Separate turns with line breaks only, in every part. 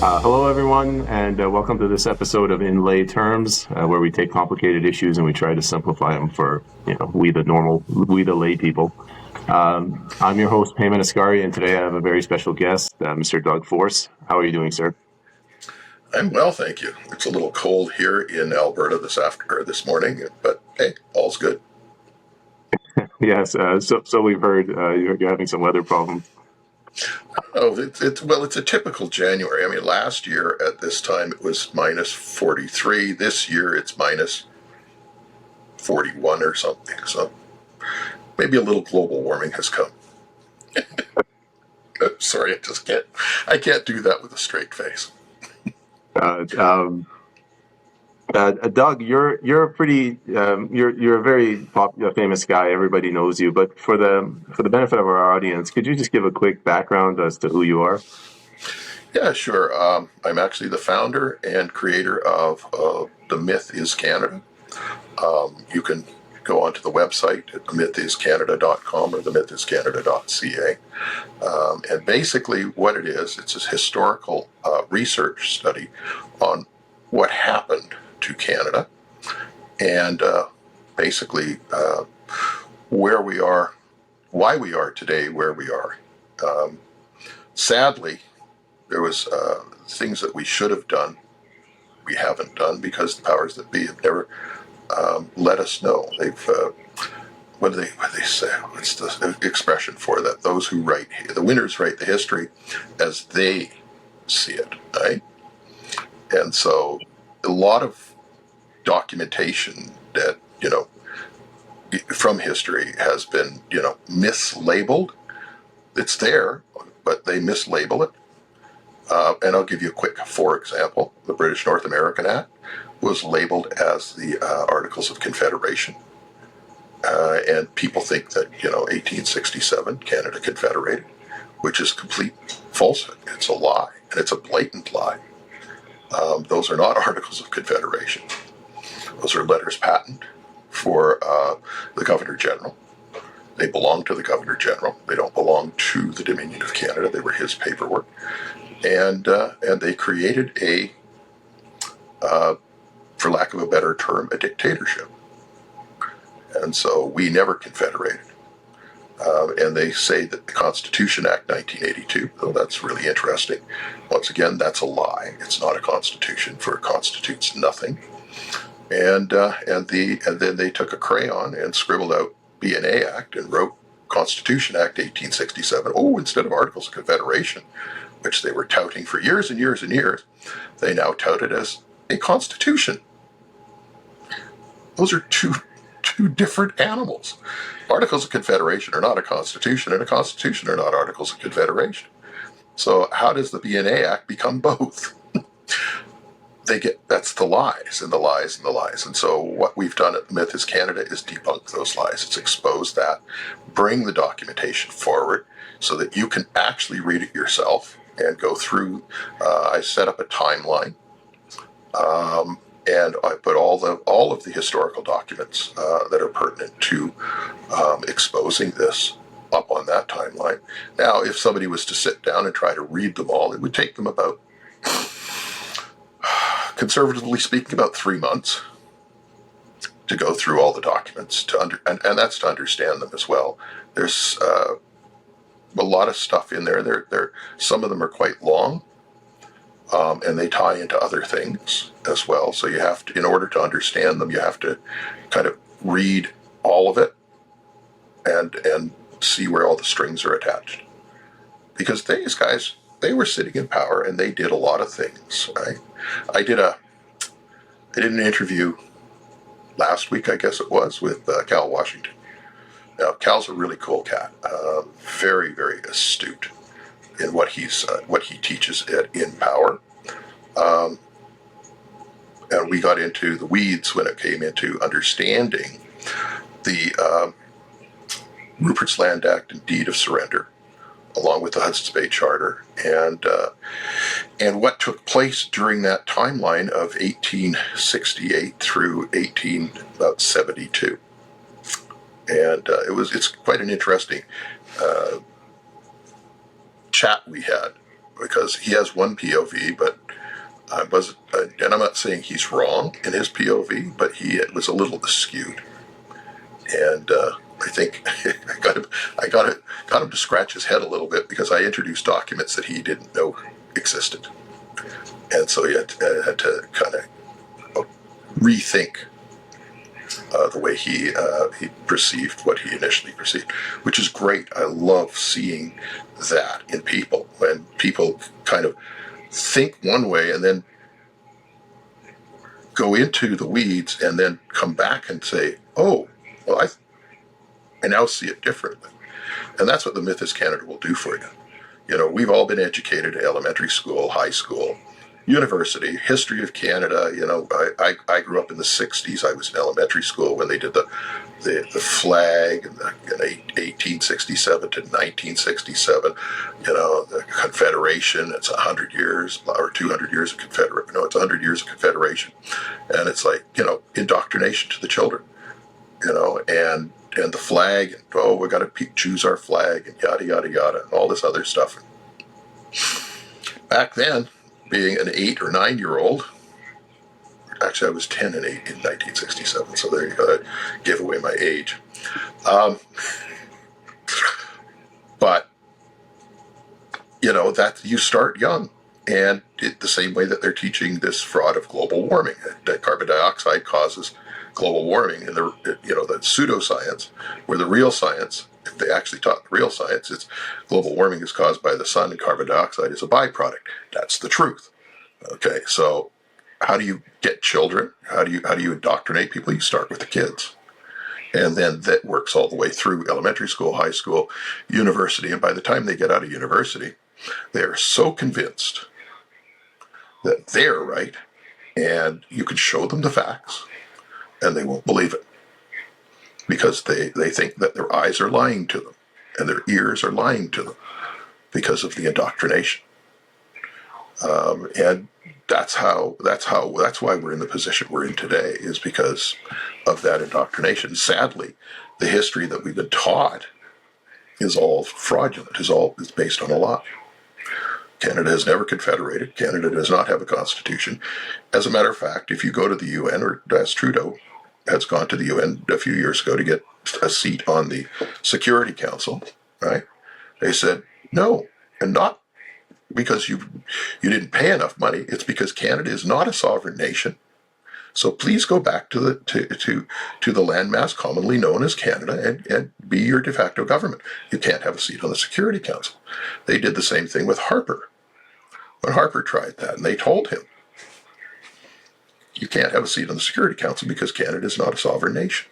Hello, everyone, and welcome to this episode of In Lay Terms, where we take complicated issues and we try to simplify them for we the lay people. I'm your host, Payman Ascari, and today I have a very special guest, Mr. Doug Force. How are you doing, sir?
I'm well, thank you. It's a little cold here in Alberta this morning, but hey, all's good.
Yes, so we've heard you're having some weather problems.
Oh, it's a typical January. I mean, last year at this time it was minus 43. This year it's minus 41 or something. So maybe a little global warming has come. Sorry, I can't do that with a straight face.
Uh, um, Doug, you're a pretty you're a very famous guy. Everybody knows you. But for the benefit of our audience, could you just give a quick background as to who you are?
Yeah, sure. I'm actually the founder and creator of The Myth is Canada. You can go onto the website at mythiscanada.com or themythiscanada.ca. And basically what it is, it's a historical research study on what happened to Canada and basically where we are, why we are today where we are. Sadly, there was things that we should have done we haven't done because the powers that be have never let us know. They've what do they say? What's the expression for that? Those who write the winners write the history as they see it, right? And so a lot of documentation that from history has been mislabeled. It's there, but they mislabel it. And I'll give you a quick for example. The British North American Act was labeled as the Articles of Confederation. And people think that, 1867, Canada Confederated, which is complete falsehood. It's a lie, and it's a blatant lie. Those are not Articles of Confederation. Those are letters patent for the Governor General. They belong to the Governor General. They don't belong to the Dominion of Canada. They were his paperwork. And they created for lack of a better term, a dictatorship. And so we never confederated. And they say that the Constitution Act 1982, though that's really interesting. Once again, that's a lie. It's not a constitution, for it constitutes nothing. And then they took a crayon and scribbled out BNA Act and wrote Constitution Act 1867. Oh, instead of Articles of Confederation, which they were touting for years and years and years, they now tout it as a constitution. Those are two different animals. Articles of Confederation are not a constitution, and a constitution are not Articles of Confederation. So how does the BNA Act become both? That's the lies and the lies and the lies. And so what we've done at Myth is Canada is debunk those lies. It's expose that, bring the documentation forward so that you can actually read it yourself and go through. I set up a timeline. And I put all of the historical documents that are pertinent to exposing this up on that timeline. Now, if somebody was to sit down and try to read them all, it would take them about, conservatively speaking, about 3 months to go through all the documents and that's to understand them as well. There's a lot of stuff in there. Some of them are quite long. And they tie into other things as well. So you have to, in order to understand them, you have to kind of read all of it and see where all the strings are attached. Because these guys, they were sitting in power and they did a lot of things. Right? I did an interview last week, I guess it was, with Cal Washington. Now, Cal's a really cool cat, very, very astute in what he teaches in power. And we got into the weeds when it came into understanding the Rupert's Land Act and Deed of Surrender, along with the Hudson's Bay Charter, and what took place during that timeline of 1868 through 1872. And it's quite an interesting chat we had because he has one POV, but and I'm not saying he's wrong in his POV, but he was a little skewed. And I think got him to scratch his head a little bit because I introduced documents that he didn't know existed, and so he had to kind of rethink the way he perceived what he initially perceived, which is great. I love seeing that in people, when people kind of think one way and then go into the weeds and then come back and say, oh, well, I now see it differently. And that's what the Myth is Canada will do for you. You know, we've all been educated at elementary school, high school, university, history of Canada. You know, I grew up in the 60s. I was in elementary school when they did the flag in 1867 to 1967. You know, the Confederation, it's 100 years or 200 years of Confederation. No, it's 100 years of Confederation. And it's like, you know, indoctrination to the children, you know, and the flag, and oh, we got to choose our flag, and yada, yada, yada, and all this other stuff. Back then, being an 8 or 9 year old, actually I was 10 and 8 in 1967, so there you go, I gave away my age. But, you know, that you start young, and the same way that they're teaching this fraud of global warming, that carbon dioxide causes global warming, and the pseudoscience, where the real science, if they actually taught the real science, it's global warming is caused by the sun and carbon dioxide is a byproduct. That's the truth. Okay, so how do you get children? How do you indoctrinate people? You start with the kids. And then that works all the way through elementary school, high school, university. And by the time they get out of university, they're so convinced that they're right, and you can show them the facts, and they won't believe it, because they think that their eyes are lying to them and their ears are lying to them because of the indoctrination. And that's why we're in the position we're in today, is because of that indoctrination. Sadly, the history that we've been taught is all fraudulent, is based on a lie. Canada has never confederated. Canada does not have a constitution. As a matter of fact, if you go to the UN, or as Trudeau has gone to the UN a few years ago to get a seat on the Security Council, right? They said no, and not because you didn't pay enough money. It's because Canada is not a sovereign nation. So please go back to the landmass commonly known as Canada and be your de facto government. You can't have a seat on the Security Council. They did the same thing with Harper. When Harper tried that, and they told him, you can't have a seat on the Security Council because Canada is not a sovereign nation.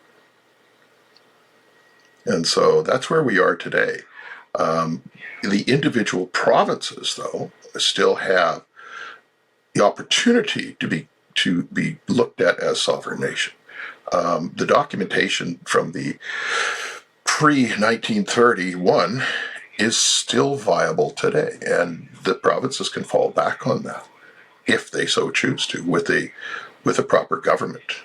And so that's where we are today. The individual provinces, though, still have the opportunity to be looked at as sovereign nation. The documentation from the pre-1931 is still viable today, and the provinces can fall back on that if they so choose to, with a proper government.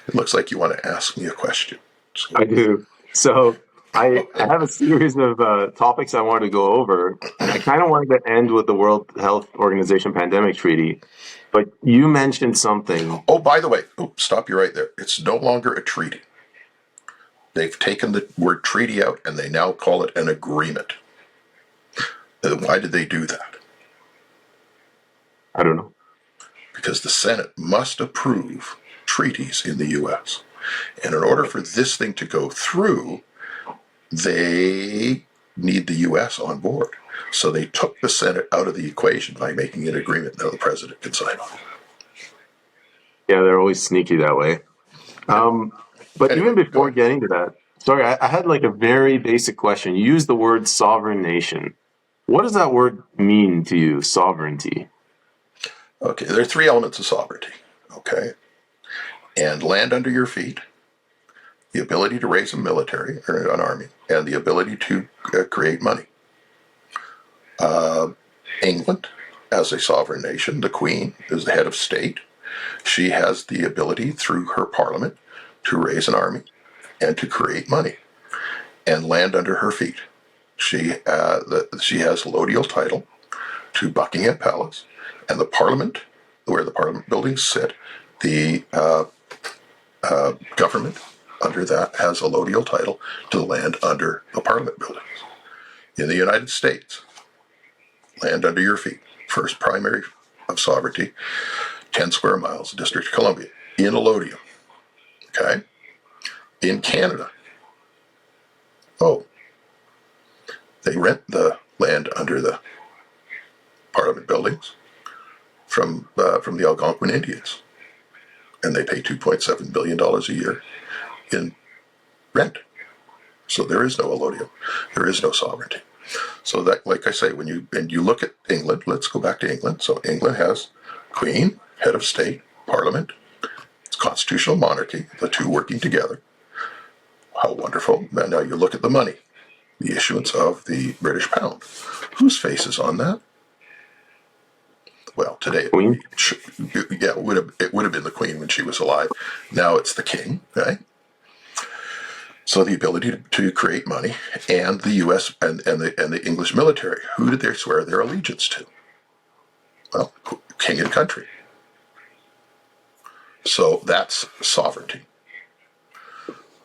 It looks like you want to ask me a question. So.
I do. So I have a series of topics I wanted to go over, and I kind of wanted to end with the World Health Organization pandemic treaty. But you mentioned something.
Oh, by the way, stop you right there. It's no longer a treaty. They've taken the word treaty out, and they now call it an agreement. Why did they do that?
I don't know.
Because the Senate must approve treaties in the U.S. And in order for this thing to go through, they need the U.S. on board. So they took the Senate out of the equation by making an agreement. Now the president can sign on.
Yeah, they're always sneaky that way. But anyway, even before getting to that, sorry, I had like a very basic question. You used the word sovereign nation. What does that word mean to you, sovereignty?
Okay, there are three elements of sovereignty, okay? And land under your feet, the ability to raise a military or an army, and the ability to create money. England, as a sovereign nation, the Queen is the head of state. She has the ability through her parliament to raise an army and to create money and land under her feet. she has allodial title to Buckingham Palace, and the Parliament, where the Parliament buildings sit, the government under that has allodial title to the land under the Parliament buildings. In the United States, land under your feet, first primary of sovereignty, 10 square miles, District of Columbia, in allodium. Okay? In Canada, they rent the land under the Parliament buildings from the Algonquin Indians, and they pay $2.7 billion a year in rent. So there is no allodium, there is no sovereignty. So that, like I say, when you look at England, let's go back to England. So England has Queen, head of state, Parliament, it's constitutional monarchy, the two working together. How wonderful. Now you look at the money, the issuance of the British pound. Whose face is on that? Well, today,
Queen?
it would have been the Queen when she was alive. Now it's the King, right? So the ability to create money, and the U.S. and the English military. Who did they swear their allegiance to? Well, king and country. So that's sovereignty.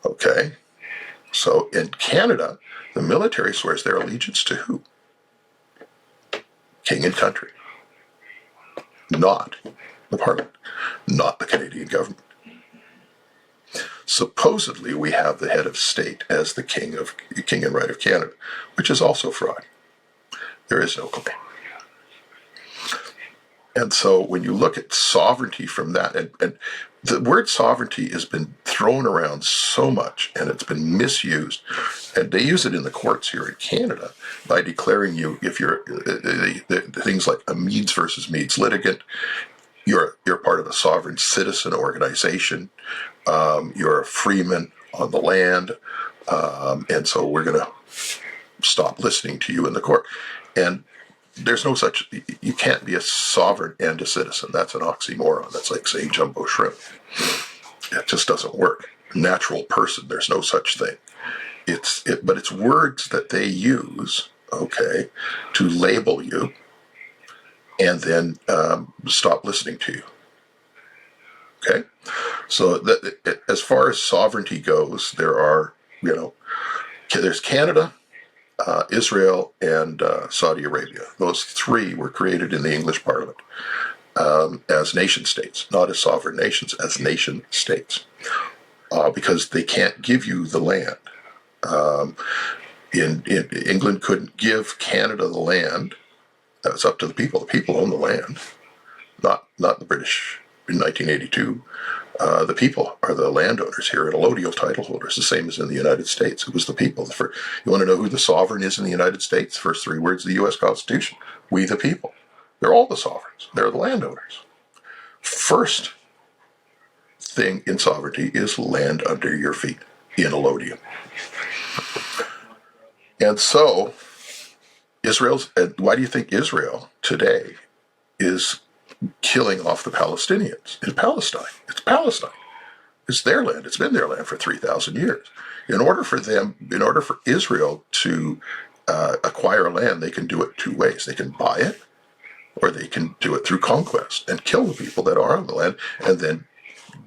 Okay. So in Canada, the military swears their allegiance to who? King and country. Not the Parliament. Not the Canadian government. Supposedly, we have the head of state as the king and right of Canada, which is also fraud. There is no claim. And so when you look at sovereignty from that, and the word sovereignty has been thrown around so much, and it's been misused, and they use it in the courts here in Canada by declaring you, if you're the things like a Meads versus Meads litigant, you're part of a sovereign citizen organization, you're a freeman on the land, and so we're going to stop listening to you in the court. And there's no such, you can't be a sovereign and a citizen. That's an oxymoron. That's like saying jumbo shrimp. It just doesn't work. Natural person, there's no such thing. But it's words that they use, okay, to label you and then stop listening to you. Okay? So as far as sovereignty goes, there are, there's Canada, Israel, and Saudi Arabia. Those three were created in the English Parliament as nation states, not as sovereign nations, as nation states, because they can't give you the land. In England couldn't give Canada the land. It's up to the people. The people own the land, not the British in 1982. The people are the landowners here and allodial title holders, the same as in the United States. It was the people. You want to know who the sovereign is in the United States? First three words of the U.S. Constitution. We the people. They're all the sovereigns. They're the landowners. First thing in sovereignty is land under your feet in allodium. And so, why do you think Israel today is killing off the Palestinians in Palestine? It's Palestine. It's their land. It's been their land for 3,000 years. In order for Israel to acquire land, they can do it two ways. They can buy it, or they can do it through conquest and kill the people that are on the land and then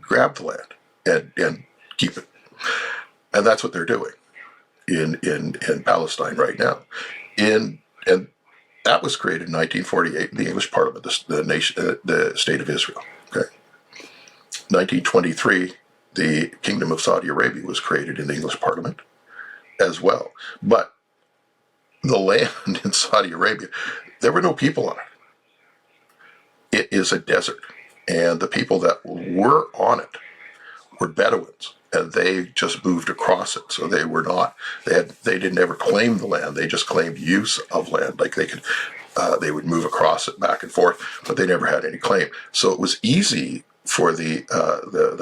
grab the land and keep it. And that's what they're doing in Palestine right now. And that was created in 1948 in the English Parliament, the state of Israel. Okay, 1923, the Kingdom of Saudi Arabia was created in the English Parliament as well. But the land in Saudi Arabia, there were no people on it. It is a desert, and the people that were on it were Bedouins, and they just moved across it. So they were not. They didn't ever claim the land. They just claimed use of land. Like they would move across it back and forth, but they never had any claim. So it was easy for the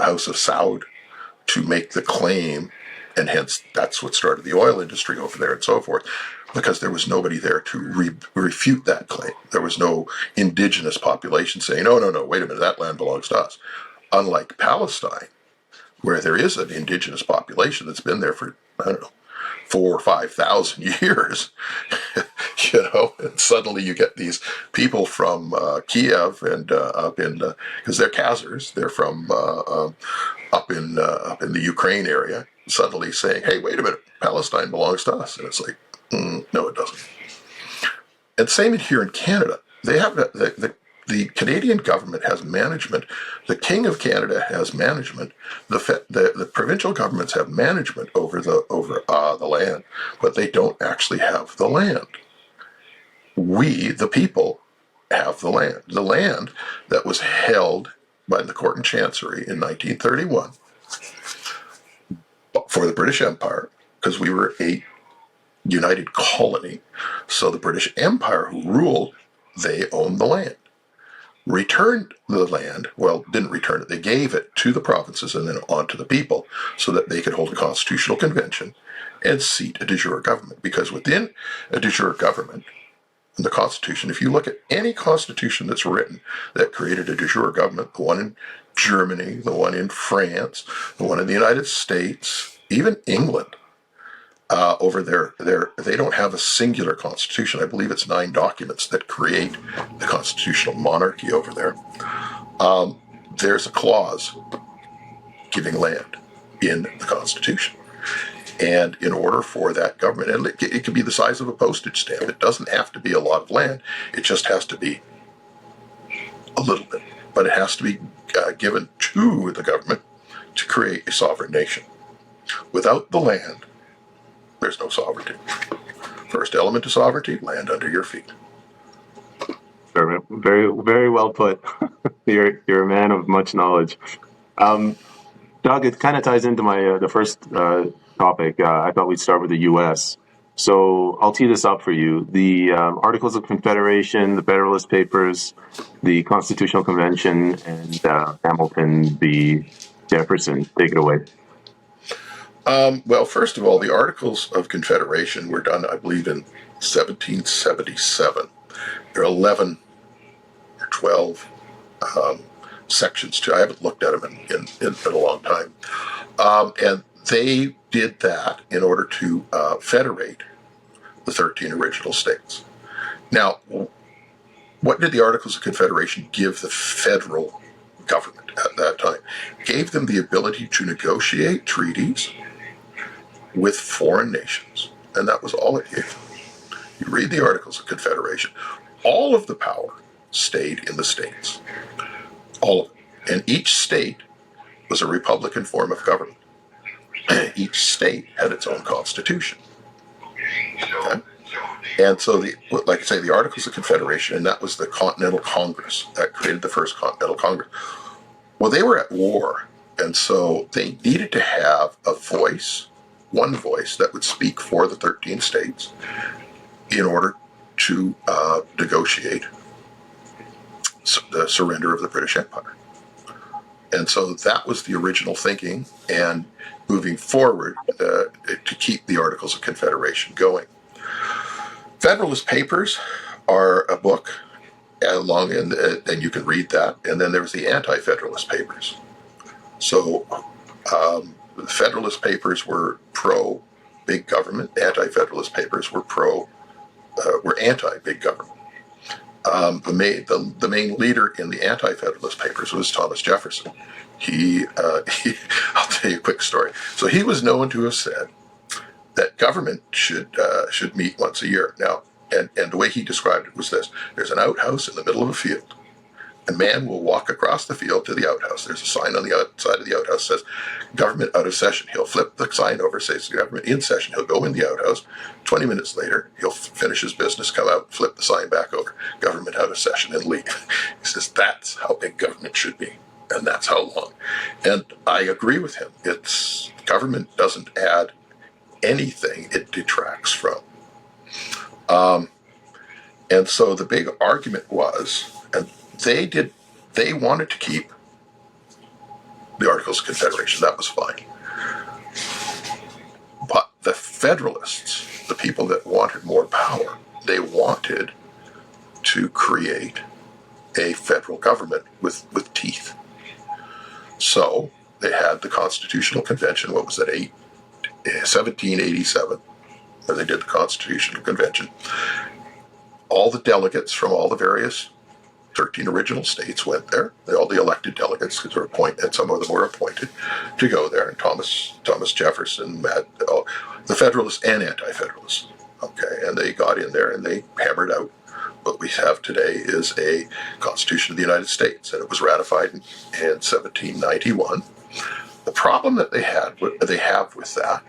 House of Saud to make the claim, and hence that's what started the oil industry over there and so forth, because there was nobody there to refute that claim. There was no indigenous population saying, no, wait a minute, that land belongs to us. Unlike Palestine, where there is an indigenous population that's been there for, 4 or 5,000 years, and suddenly you get these people from Kiev and up in, because they're Khazars, they're from up in the Ukraine area, suddenly saying, "Hey, wait a minute, Palestine belongs to us," and it's like, no, it doesn't. And same here in Canada. They have the Canadian government has management. The King of Canada has management. The provincial governments have management over the land, but they don't actually have the land. We, the people, have the land. The land that was held by the Court and Chancery in 1931 for the British Empire, because we were a united colony. So the British Empire, who ruled, they owned the land. Returned the land, well, didn't return it, they gave it to the provinces and then on to the people so that they could hold a constitutional convention and seat a de jure government. Because within a de jure government, in the Constitution, if you look at any constitution that's written that created a de jure government, the one in Germany, the one in France, the one in the United States, even England, over there, they don't have a singular constitution. I believe it's 9 documents that create the constitutional monarchy over there. There's a clause giving land in the Constitution. And in order for that government, and it can be the size of a postage stamp. It doesn't have to be a lot of land. It just has to be a little bit. But it has to be given to the government to create a sovereign nation. Without the land, there's no sovereignty. First element of sovereignty, land under your feet.
Very, very well put. You're a man of much knowledge. Doug, it kind of ties into my the first topic. I thought we'd start with the U.S. So I'll tee this up for you. The Articles of Confederation, the Federalist Papers, the Constitutional Convention, and Hamilton v. Jefferson. Take it away.
Well, first of all, the Articles of Confederation were done, I believe, in 1777. There are 11 or 12 sections to. I haven't looked at them in a long time. And they did that in order to federate the 13 original states. Now, what did the Articles of Confederation give the federal government at that time? It gave them the ability to negotiate treaties with foreign nations. And that was all it gave. You read the Articles of Confederation, all of the power stayed in the states. All of it. And each state was a republican form of government. Each state had its own constitution. Okay? And so, like I say, the Articles of Confederation, and that was the Continental Congress that created the first Continental Congress. Well, they were at war, and so they needed to have a voice, one voice that would speak for the 13 states in order to negotiate the surrender of the British Empire. And so that was the original thinking, and moving forward to keep the Articles of Confederation going. Federalist Papers are a book, and you can read that. And then there's the Anti-Federalist Papers. So the Federalist Papers were pro-big government. Anti-Federalist Papers were anti-big government. The main leader in the Anti-Federalist Papers was Thomas Jefferson. I'll tell you a quick story. So he was known to have said that government should meet once a year. Now, and the way he described it was this: there's an outhouse in the middle of a field. A man will walk across the field to the outhouse. There's a sign on the outside of the outhouse that says "Government out of session." He'll flip the sign over, says "Government in session." He'll go in the outhouse. 20 minutes later, he'll finish his business, come out, flip the sign back over, "Government out of session," and leave. He says that's how big government should be, and that's how long. And I agree with him. Government doesn't add anything; it detracts from. And so the big argument was, and they wanted to keep the Articles of Confederation. That was fine. But the Federalists, the people that wanted more power, they wanted to create a federal government with teeth. So they had the Constitutional Convention, what was that, 1787, where they did the Constitutional Convention, all the delegates from all the various 13 original states went there. All the elected delegates, because they're appointed, and some of them were appointed to go there. And Thomas Jefferson, the Federalists and Anti-Federalists. Okay, and they got in there and they hammered out what we have today is a Constitution of the United States, and it was ratified in 1791. The problem that they have with that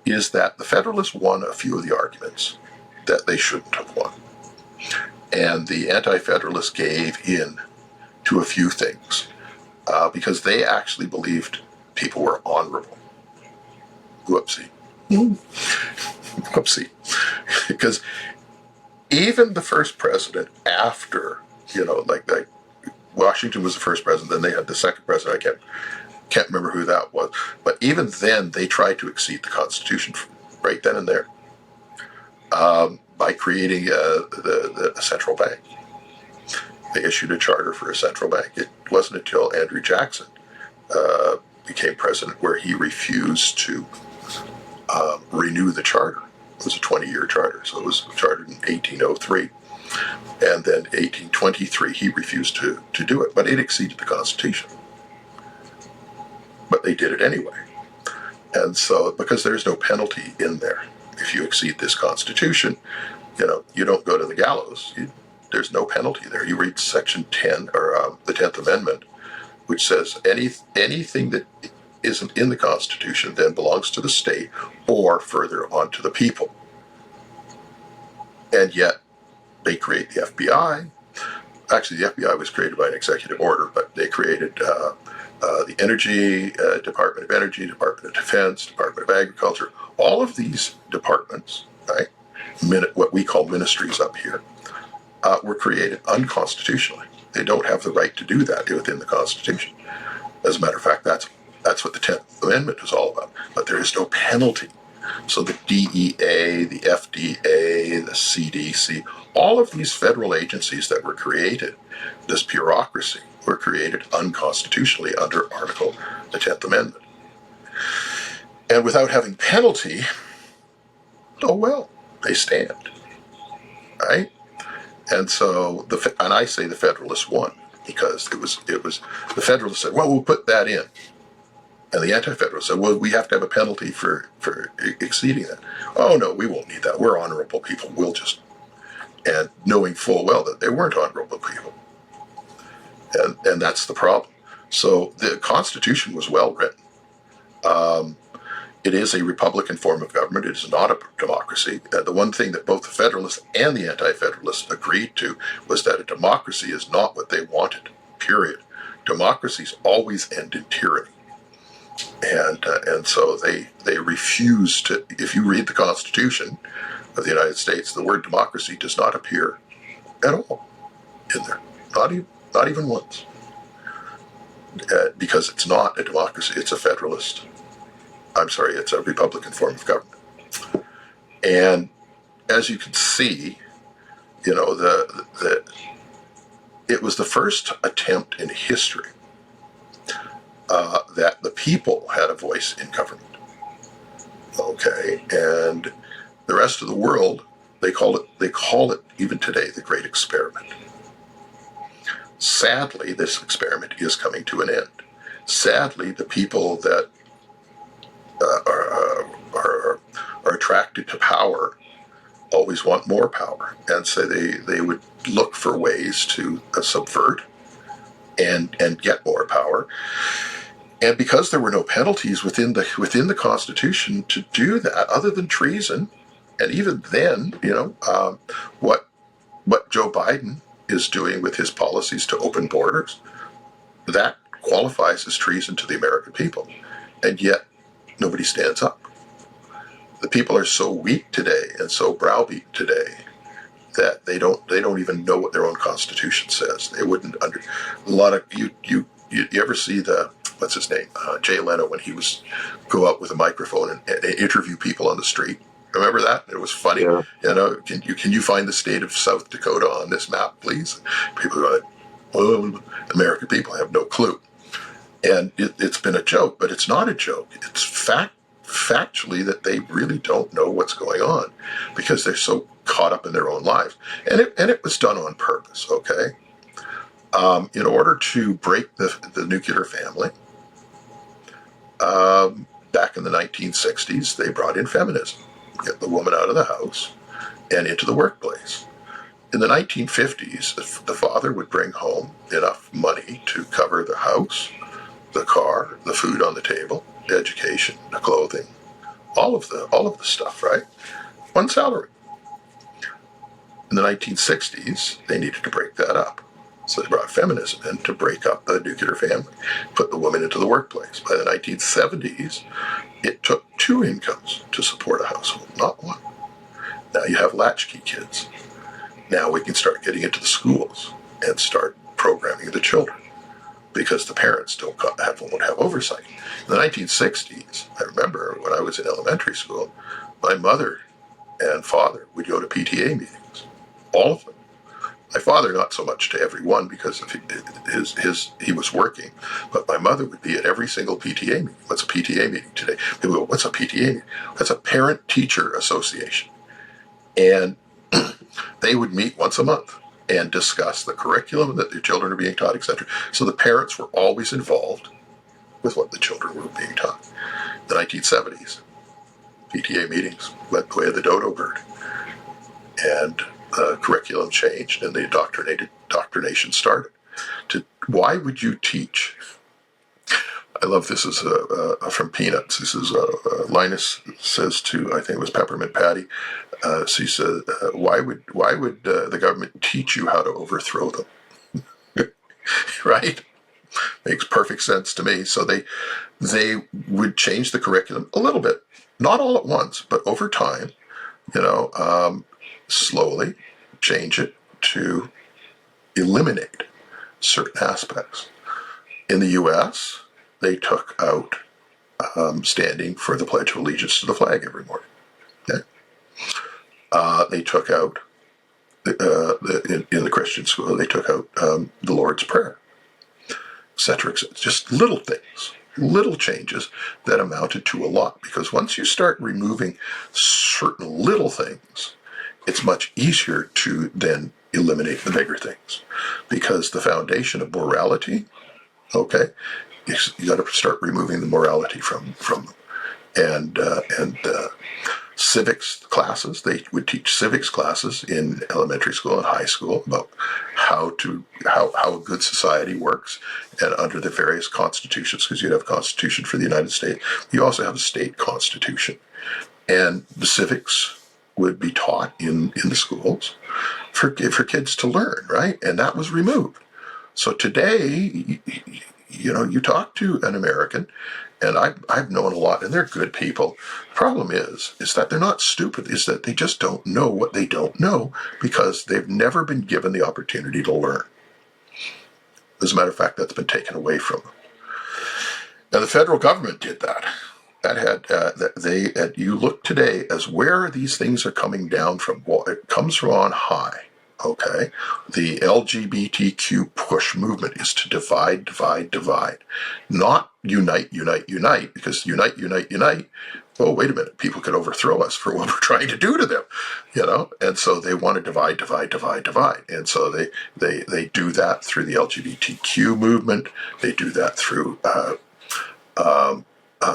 is that the Federalists won a few of the arguments that they shouldn't have won. And the Anti-Federalists gave in to a few things because they actually believed people were honorable. Whoopsie. Whoopsie. Because even the first president after, like Washington was the first president, then they had the second president, I can't remember who that was, but even then they tried to exceed the Constitution right then and there by creating the central bank. They issued a charter for a central bank. It wasn't until Andrew Jackson became president where he refused to renew the charter. It was a 20-year charter, so it was chartered in 1803. And then 1823, he refused to do it, but it exceeded the Constitution. But they did it anyway. And so, because there's no penalty in there, if you exceed this Constitution, you don't go to the gallows. There's no penalty there. You read Section 10, or the 10th Amendment, which says anything that isn't in the Constitution then belongs to the state or further on to the people. And yet they create the FBI. Actually, the FBI was created by an executive order, but they created the Energy, Department of Energy, Department of Defense, Department of Agriculture. All of these departments, right, what we call ministries up here, were created unconstitutionally. They don't have the right to do that within the Constitution. As a matter of fact, that's what the 10th Amendment is all about. But there is no penalty. So the DEA, the FDA, the CDC, all of these federal agencies that were created, this bureaucracy, were created unconstitutionally under the 10th Amendment. And without having penalty, oh well, they stand, right? And so, and I say the Federalists won because it was the Federalists said, well, we'll put that in. And the Anti-Federalists said, well, we have to have a penalty for exceeding that. Oh, no, we won't need that. We're honorable people. We'll just, and knowing full well that they weren't honorable people. And that's the problem. So the Constitution was well written. It is a Republican form of government. It is not a democracy. The one thing that both the Federalists and the Anti-Federalists agreed to was that a democracy is not what they wanted, period. Democracies always end in tyranny. And so they refuse to, if you read the Constitution of the United States, the word democracy does not appear at all in there, not even once. Because it's not a democracy, it's a federalist. It's a Republican form of government. And as you can see, it was the first attempt in history that the people had a voice in government. Okay, and the rest of the world, they call it even today the Great Experiment. Sadly, this experiment is coming to an end. Sadly, the people that are attracted to power always want more power, and so they would look for ways to subvert and get more power. And because there were no penalties within the Constitution to do that, other than treason, and even then, what Joe Biden is doing with his policies to open borders, that qualifies as treason to the American people, and yet nobody stands up. The people are so weak today and so browbeaten today that they don't even know what their own Constitution says. They wouldn't under a lot of you ever see the what's his name Jay Leno when he was go out with a microphone and interview people on the street. Remember that? It was funny.
Yeah.
Can you find the state of South Dakota on this map, please? People are like, well, American people have no clue. And it's been a joke, but it's not a joke. It's factually that they really don't know what's going on because they're so caught up in their own lives. And it was done on purpose, okay? In order to break the nuclear family, back in the 1960s, they brought in feminism, get the woman out of the house and into the workplace. In the 1950s, the father would bring home enough money to cover the house, the car, the food on the table, the education, the clothing, all of the stuff, right? One salary. In the 1960s, they needed to break that up. So they brought feminism in to break up the nuclear family, put the woman into the workplace. By the 1970s, it took 2 incomes to support a household, not 1. Now you have latchkey kids. Now we can start getting into the schools and start programming the children because the parents won't have oversight. In the 1960s, I remember when I was in elementary school, my mother and father would go to PTA meetings, all of them. My father, not so much to every one because of he was working, but my mother would be at every single PTA meeting. What's a PTA meeting today? People go, what's a PTA meeting? That's a parent-teacher association. And they would meet once a month and discuss the curriculum that their children are being taught, etc. So the parents were always involved with what the children were being taught. The 1970s, PTA meetings went the way of the dodo bird. And curriculum changed and the indoctrination started. Why would you teach? I love this is from Peanuts. This is Linus says to, I think it was Peppermint Patty. She said, "Why would the government teach you how to overthrow them?" Right? Makes perfect sense to me. So they would change the curriculum a little bit, not all at once, but over time. Slowly change it to eliminate certain aspects. In the U.S., they took out standing for the Pledge of Allegiance to the flag every morning. Okay? They took out, in the Christian school, they took out the Lord's Prayer, etc. Just little things, little changes that amounted to a lot. Because once you start removing certain little things, it's much easier to then eliminate the bigger things. Because the foundation of morality, okay, you got to start removing the morality from them. And civics classes, they would teach civics classes in elementary school and high school about how a good society works and under the various constitutions, because you have a constitution for the United States. You also have a state constitution. And the civics would be taught in the schools for kids to learn, right? And that was removed. So today, you talk to an American, and I've known a lot, and they're good people. The problem is that they're not stupid, is that they just don't know what they don't know because they've never been given the opportunity to learn. As a matter of fact, that's been taken away from them. Now, the federal government did that. You look today as where these things are coming down from. Well, it comes from on high. Okay, the LGBTQ push movement is to divide, not unite, because unite. Oh, wait a minute, people could overthrow us for what we're trying to do to them, and so they want to divide. And so they do that through the LGBTQ movement. They do that through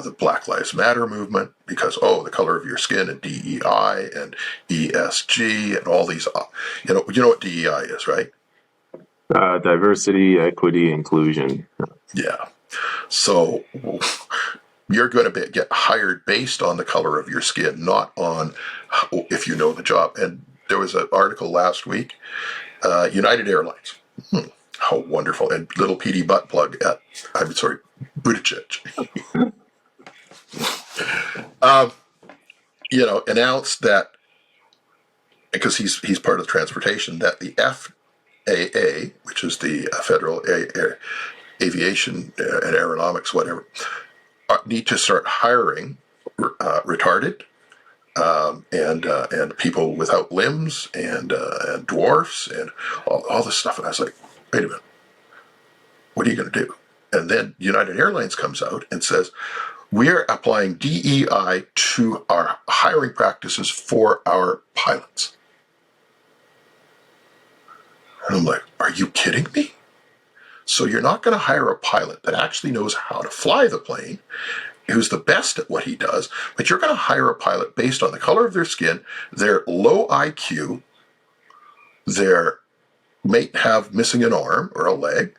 the Black Lives Matter movement, because, the color of your skin, and DEI and ESG and all these, you know what DEI is, right?
Diversity, equity, inclusion.
Yeah. So you're going to get hired based on the color of your skin, not on if you know the job. And there was an article last week, United Airlines. How wonderful. And little PD butt plug Buttigieg. Announced that, because he's part of the transportation, that the FAA, which is the Federal Aviation and Aeronautics, whatever, need to start hiring retarded and people without limbs and dwarfs and all this stuff. And I was like, wait a minute, what are you going to do? And then United Airlines comes out and says, we're applying DEI to our hiring practices for our pilots. And I'm like, are you kidding me? So you're not going to hire a pilot that actually knows how to fly the plane, who's the best at what he does, but you're going to hire a pilot based on the color of their skin, their low IQ, their may have missing an arm or a leg,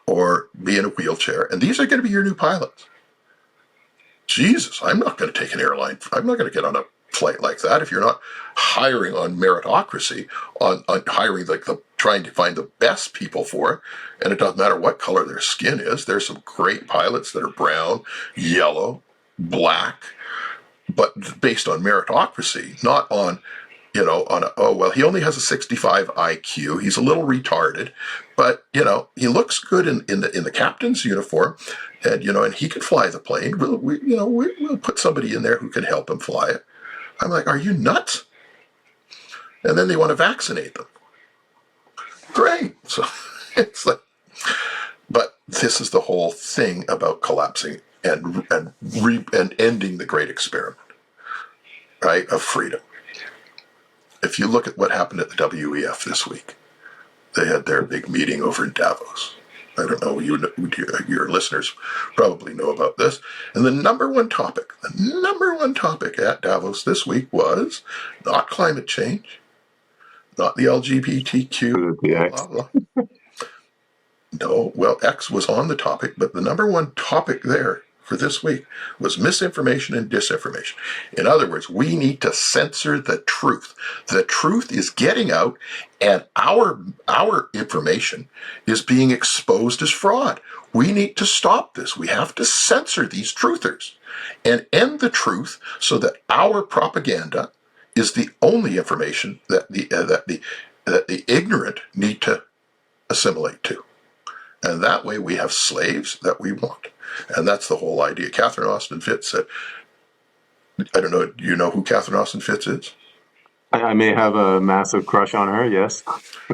or be in a wheelchair, and these are going to be your new pilots. Jesus, I'm not going to take an airline. I'm not going to get on a flight like that if you're not hiring on meritocracy, on hiring like trying to find the best people for it. And it doesn't matter what color their skin is. There's some great pilots that are brown, yellow, black, but based on meritocracy, not on he only has a 65 IQ. He's a little retarded, but he looks good in the captain's uniform, and he can fly the plane. We'll put somebody in there who can help him fly it. I'm like, are you nuts? And then they want to vaccinate them. Great. So it's like, but this is the whole thing about collapsing and ending the great experiment, right, of freedom. If you look at what happened at the WEF this week, they had their big meeting over in Davos. I don't know, your listeners probably know about this. And the number one topic at Davos this week was not climate change, not the LGBTQ, blah, blah. No, well, X was on the topic, but the number one topic there for this week was misinformation and disinformation. In other words, we need to censor the truth. The truth is getting out, and our information is being exposed as fraud. We need to stop this. We have to censor these truthers and end the truth so that our propaganda is the only information that the ignorant need to assimilate to. And that way we have slaves that we want. And that's the whole idea. Catherine Austin Fitts said, I don't know, do you know who Catherine Austin Fitts is?
I may have a massive crush on her, yes.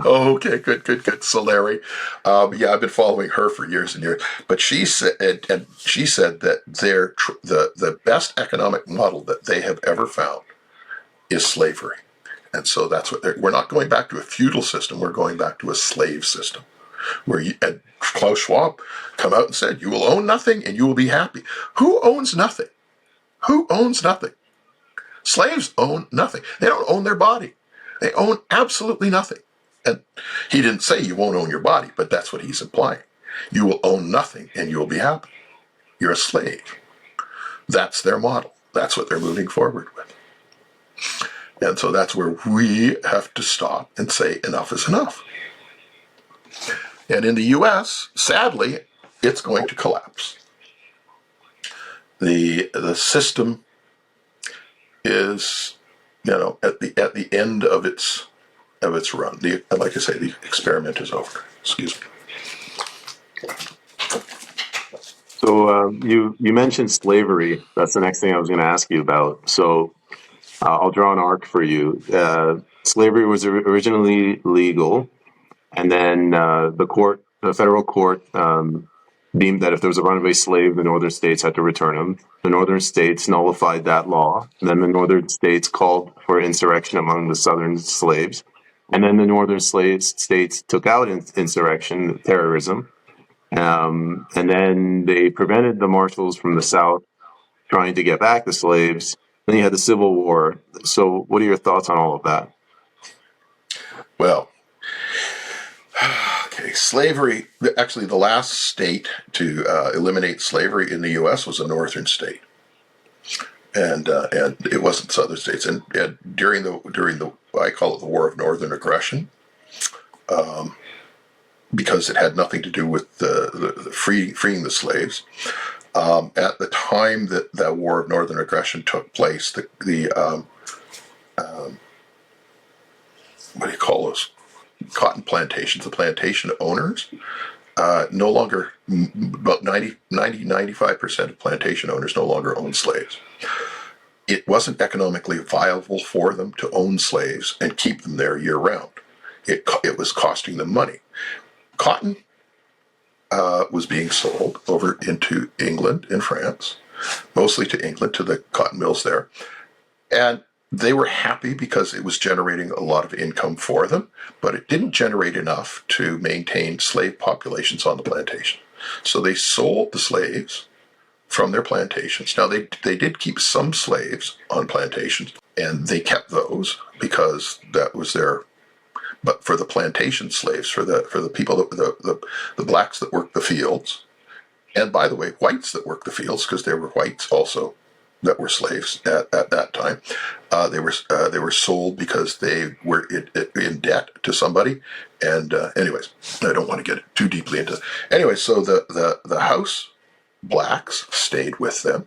Oh, okay, good. So Larry, I've been following her for years and years. But she said that the best economic model that they have ever found is slavery. And so that's what we're not going back to a feudal system, we're going back to a slave system. And Klaus Schwab come out and said, you will own nothing and you will be happy. Who owns nothing? Who owns nothing? Slaves own nothing. They don't own their body. They own absolutely nothing. And he didn't say you won't own your body, but that's what he's implying. You will own nothing and you will be happy. You're a slave. That's their model. That's what they're moving forward with. And so that's where we have to stop and say enough is enough. And in the U.S., sadly, it's going to collapse. The system is, at the end of its run. Like I say, the experiment is over. Excuse me.
So you mentioned slavery. That's the next thing I was going to ask you about. So I'll draw an arc for you. Slavery was originally legal. And then the federal court, deemed that if there was a runaway slave, the northern states had to return him. The northern states nullified that law. And then the northern states called for insurrection among the southern slaves. And then the northern states took out insurrection, terrorism. And then they prevented the marshals from the south trying to get back the slaves. Then you had the Civil War. So what are your thoughts on all of that?
Well, okay, slavery, actually the last state to eliminate slavery in the U.S. was a northern state. And it wasn't southern states. And during the I call it the War of Northern Aggression, because it had nothing to do with the freeing the slaves. At the time that the War of Northern Aggression took place, the what do you call those? Cotton plantations, the plantation owners, no longer, about 95% of plantation owners no longer own slaves. It wasn't economically viable for them to own slaves and keep them there year round. It was costing them money. Cotton was being sold over into England and France, mostly to England, to the cotton mills there. And they were happy because it was generating a lot of income for them, but it didn't generate enough to maintain slave populations on the plantation. So they sold the slaves from their plantations. Now, they did keep some slaves on plantations, and they kept those because that was their. But for the plantation slaves, for the people that the blacks that worked the fields, and by the way, whites that worked the fields, because there were whites also that were slaves at that time. They were sold because they were in debt to somebody. And anyways, I don't want to get too deeply into. Anyway, so the house blacks stayed with them,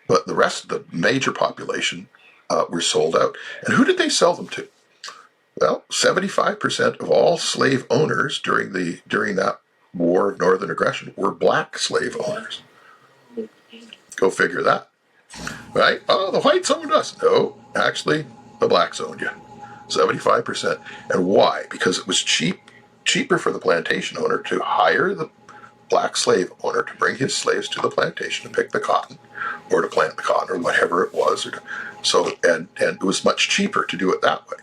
but the rest of the major population were sold out. And who did they sell them to? Well, 75% of all slave owners during that War of Northern Aggression were black slave owners. Go figure that, right? Oh, the whites owned us. No, actually, the blacks owned you, 75%. And why? Because it was cheaper for the plantation owner to hire the black slave owner to bring his slaves to the plantation to pick the cotton, or to plant the cotton, or whatever it was. And it was much cheaper to do it that way.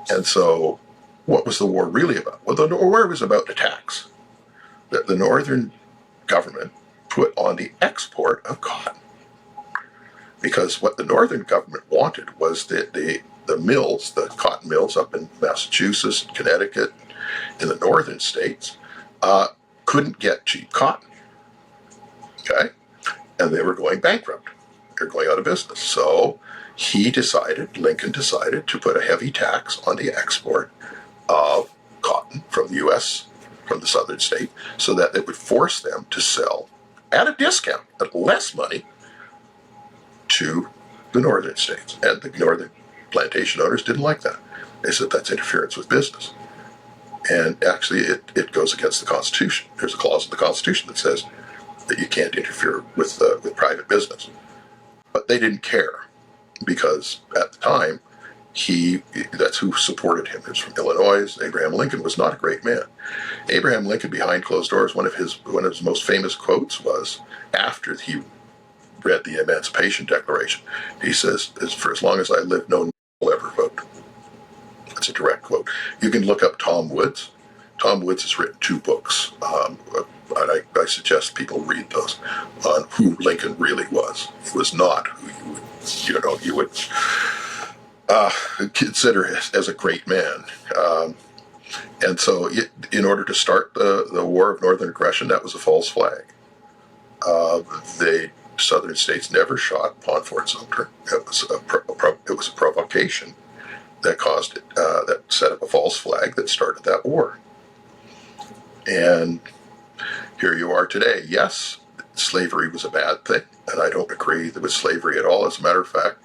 And so, what was the war really about? Well, the war was about the tax that the northern government put on the export of cotton. Because what the northern government wanted was that the mills, the cotton mills up in Massachusetts, Connecticut, in the northern states, couldn't get cheap cotton. Okay? And they were going bankrupt. They're going out of business. So Lincoln decided to put a heavy tax on the export of cotton from the U.S., from the southern state, so that it would force them to sell at a discount, at less money, to the northern states. And the northern plantation owners didn't like that. They said that's interference with business. And actually, it goes against the Constitution. There's a clause in the Constitution that says that you can't interfere with private business. But they didn't care, because at the time, that's who supported him. He was from Illinois. Abraham Lincoln was not a great man. Abraham Lincoln, behind closed doors, one of his most famous quotes was, after he read the Emancipation Declaration, he says, "For as long as I live, no will ever vote." That's a direct quote. You can look up Tom Woods. Tom Woods has written 2 books. I suggest people read those, on who Lincoln really was. He was not who you would consider as a great man. And so, in order to start the War of Northern Aggression, that was a false flag. The southern states never shot upon Fort Sumter. It was a provocation that caused it, that set up a false flag that started that war. And here you are today. Yes, slavery was a bad thing, and I don't agree with slavery at all. As a matter of fact,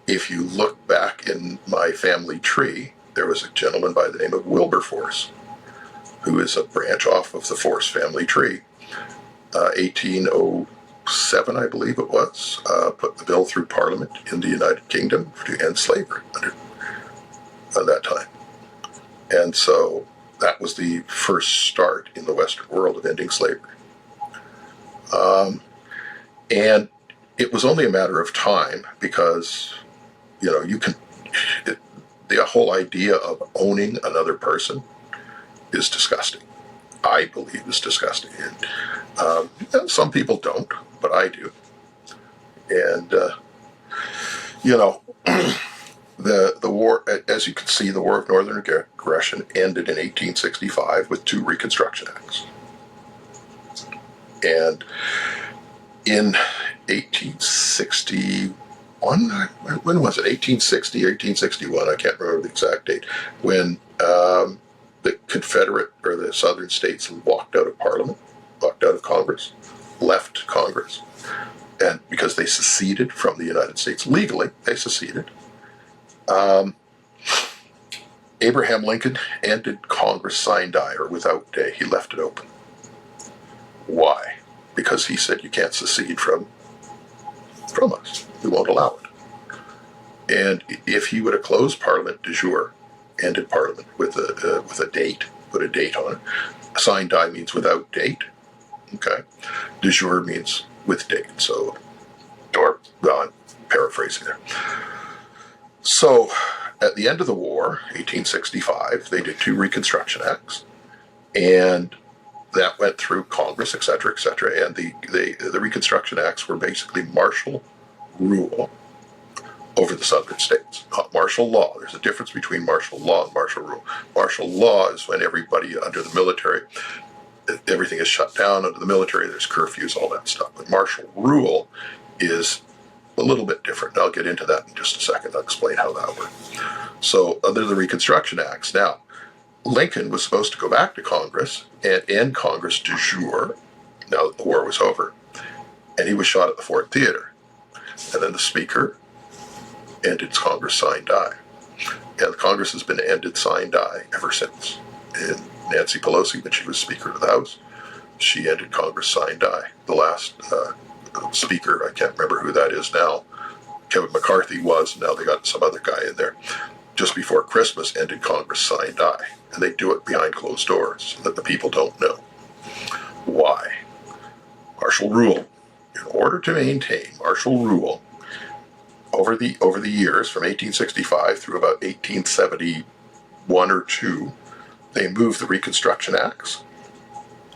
if you look back in my family tree, there was a gentleman by the name of Wilberforce, who is a branch off of the Force family tree. 1807, I believe it was, put the bill through Parliament in the United Kingdom to end slavery at that time. And so that was the first start in the Western world of ending slavery. And it was only a matter of time, because, the whole idea of owning another person is disgusting. I believe is disgusting. And some people don't, but I do. And, the war, as you can see, the War of Northern Aggression ended in 1865 with 2 Reconstruction Acts. And in 1861, when was it? 1860 or 1861? I can't remember the exact date. When the Confederate or the Southern states walked out of Parliament, walked out of Congress, left Congress, and because they seceded from the United States legally, they seceded. Abraham Lincoln ended Congress sine die, or without day. He left it open. Why? Because he said you can't secede from us. We won't allow it. And if he would have closed Parliament de jure, ended Parliament with a date, put a date on it. Sine die means without date. Okay. De jure means with date. So, or I'm paraphrasing there. So, at the end of the war, 1865, they did 2 Reconstruction Acts, and that went through Congress, et cetera, and the Reconstruction Acts were basically martial rule over the southern states, not martial law. There's a difference between martial law and martial rule. Martial law is when everybody under the military, everything is shut down under the military, there's curfews, all that stuff. But martial rule is a little bit different. And I'll get into that in just a second. I'll explain how that works. So under the Reconstruction Acts, now, Lincoln was supposed to go back to Congress and end Congress de jure, now that the war was over, and he was shot at the Ford Theater. And then the Speaker ended Congress sine die. And the Congress has been ended sine die ever since. And Nancy Pelosi, when she was Speaker of the House, she ended Congress sine die. The last Speaker, I can't remember who that is now, Kevin McCarthy was, now they got some other guy in there, just before Christmas ended Congress sine die. And they do it behind closed doors so that the people don't know. Why? Martial rule. In order to maintain martial rule, over the years, from 1865 through about 1871 or 2, they moved the Reconstruction Acts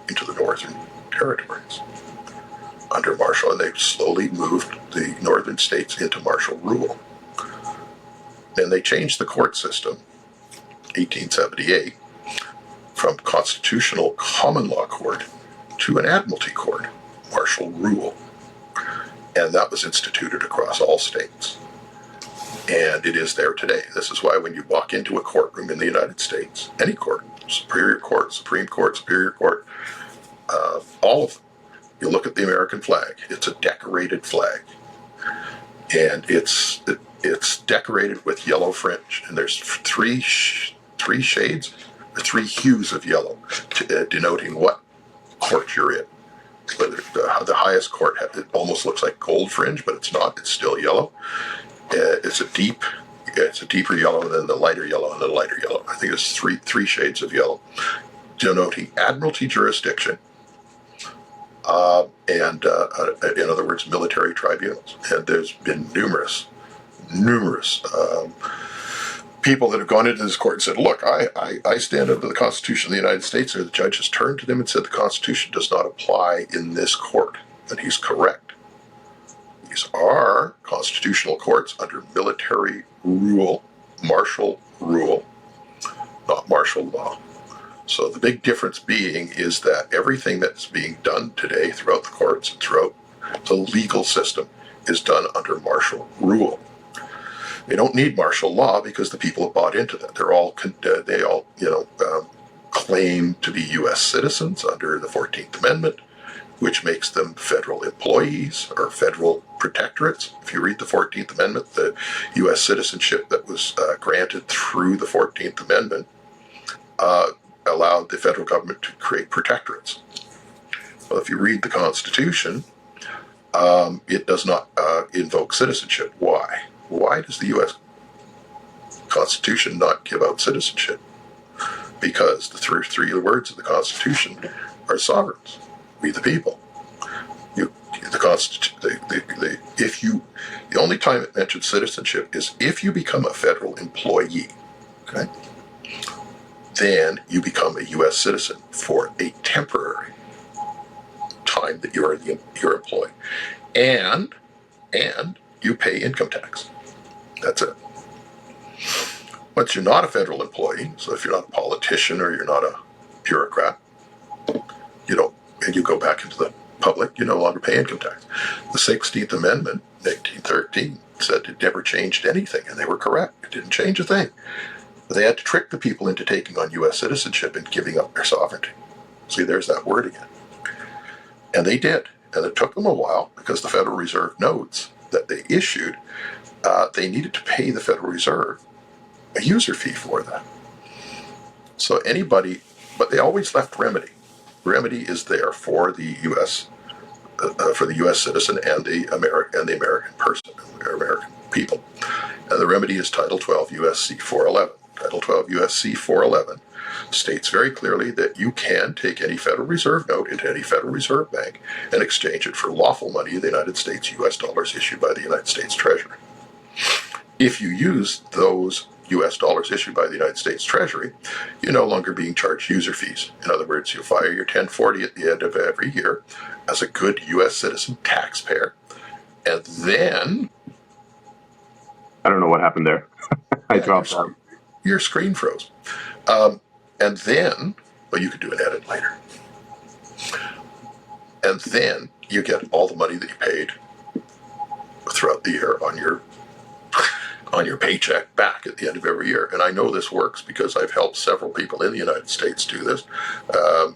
into the Northern Territories under martial, and they slowly moved the northern states into martial rule. Then they changed the court system, 1878, from constitutional common law court to an admiralty court, martial rule. And that was instituted across all states. And it is there today. This is why when you walk into a courtroom in the United States, any court, Superior Court, Supreme Court, Superior Court, all of them, you look at the American flag. It's a decorated flag. And it's decorated with yellow fringe. And there's three shades, or 3 hues of yellow, denoting what court you're in. Whether the highest court, it almost looks like gold fringe, but it's not. It's still yellow. It's a deeper yellow, and then the lighter yellow, and the lighter yellow. I think it's three shades of yellow, denoting admiralty jurisdiction, and in other words, military tribunals. And there's been numerous people that have gone into this court and said, look, I stand under the Constitution of the United States, or the judge has turned to them and said the Constitution does not apply in this court. And he's correct. These are constitutional courts under military rule, martial rule, not martial law. So the big difference being is that everything that's being done today throughout the courts and throughout the legal system is done under martial rule. They don't need martial law because the people have bought into that. They all claim to be U.S. citizens under the 14th Amendment, which makes them federal employees or federal protectorates. If you read the 14th Amendment, the U.S. citizenship that was granted through the 14th Amendment allowed the federal government to create protectorates. Well, if you read the Constitution, it does not invoke citizenship. Why? Why does the U.S. Constitution not give out citizenship? Because the three words of the Constitution are sovereigns, we the people. The only time it mentions citizenship is if you become a federal employee, okay? Then you become a U.S. citizen for a temporary time that you're employed, and you pay income tax. That's it. Once you're not a federal employee, so if you're not a politician or you're not a bureaucrat, and you go back into the public, you no longer pay income tax. The 16th Amendment, 1913, said it never changed anything, and they were correct. It didn't change a thing. But they had to trick the people into taking on U.S. citizenship and giving up their sovereignty. See, there's that word again. And they did. And it took them a while because the Federal Reserve notes that they issued, they needed to pay the Federal Reserve a user fee for that. So but they always left remedy. Remedy is there for the U.S. Citizen and the American person, or American people. And the remedy is Title 12 U.S.C. 411. Title 12 USC 411 states very clearly that you can take any Federal Reserve note into any Federal Reserve Bank and exchange it for lawful money in the United States, US dollars issued by the United States Treasury. If you use those US dollars issued by the United States Treasury, you're no longer being charged user fees. In other words, you file your 1040 at the end of every year as a good US citizen taxpayer. And then...
I don't know what happened there. I dropped out.
Your screen froze. And then, well, you could do an edit later. And then you get all the money that you paid throughout the year on your paycheck back at the end of every year. And I know this works because I've helped several people in the United States do this.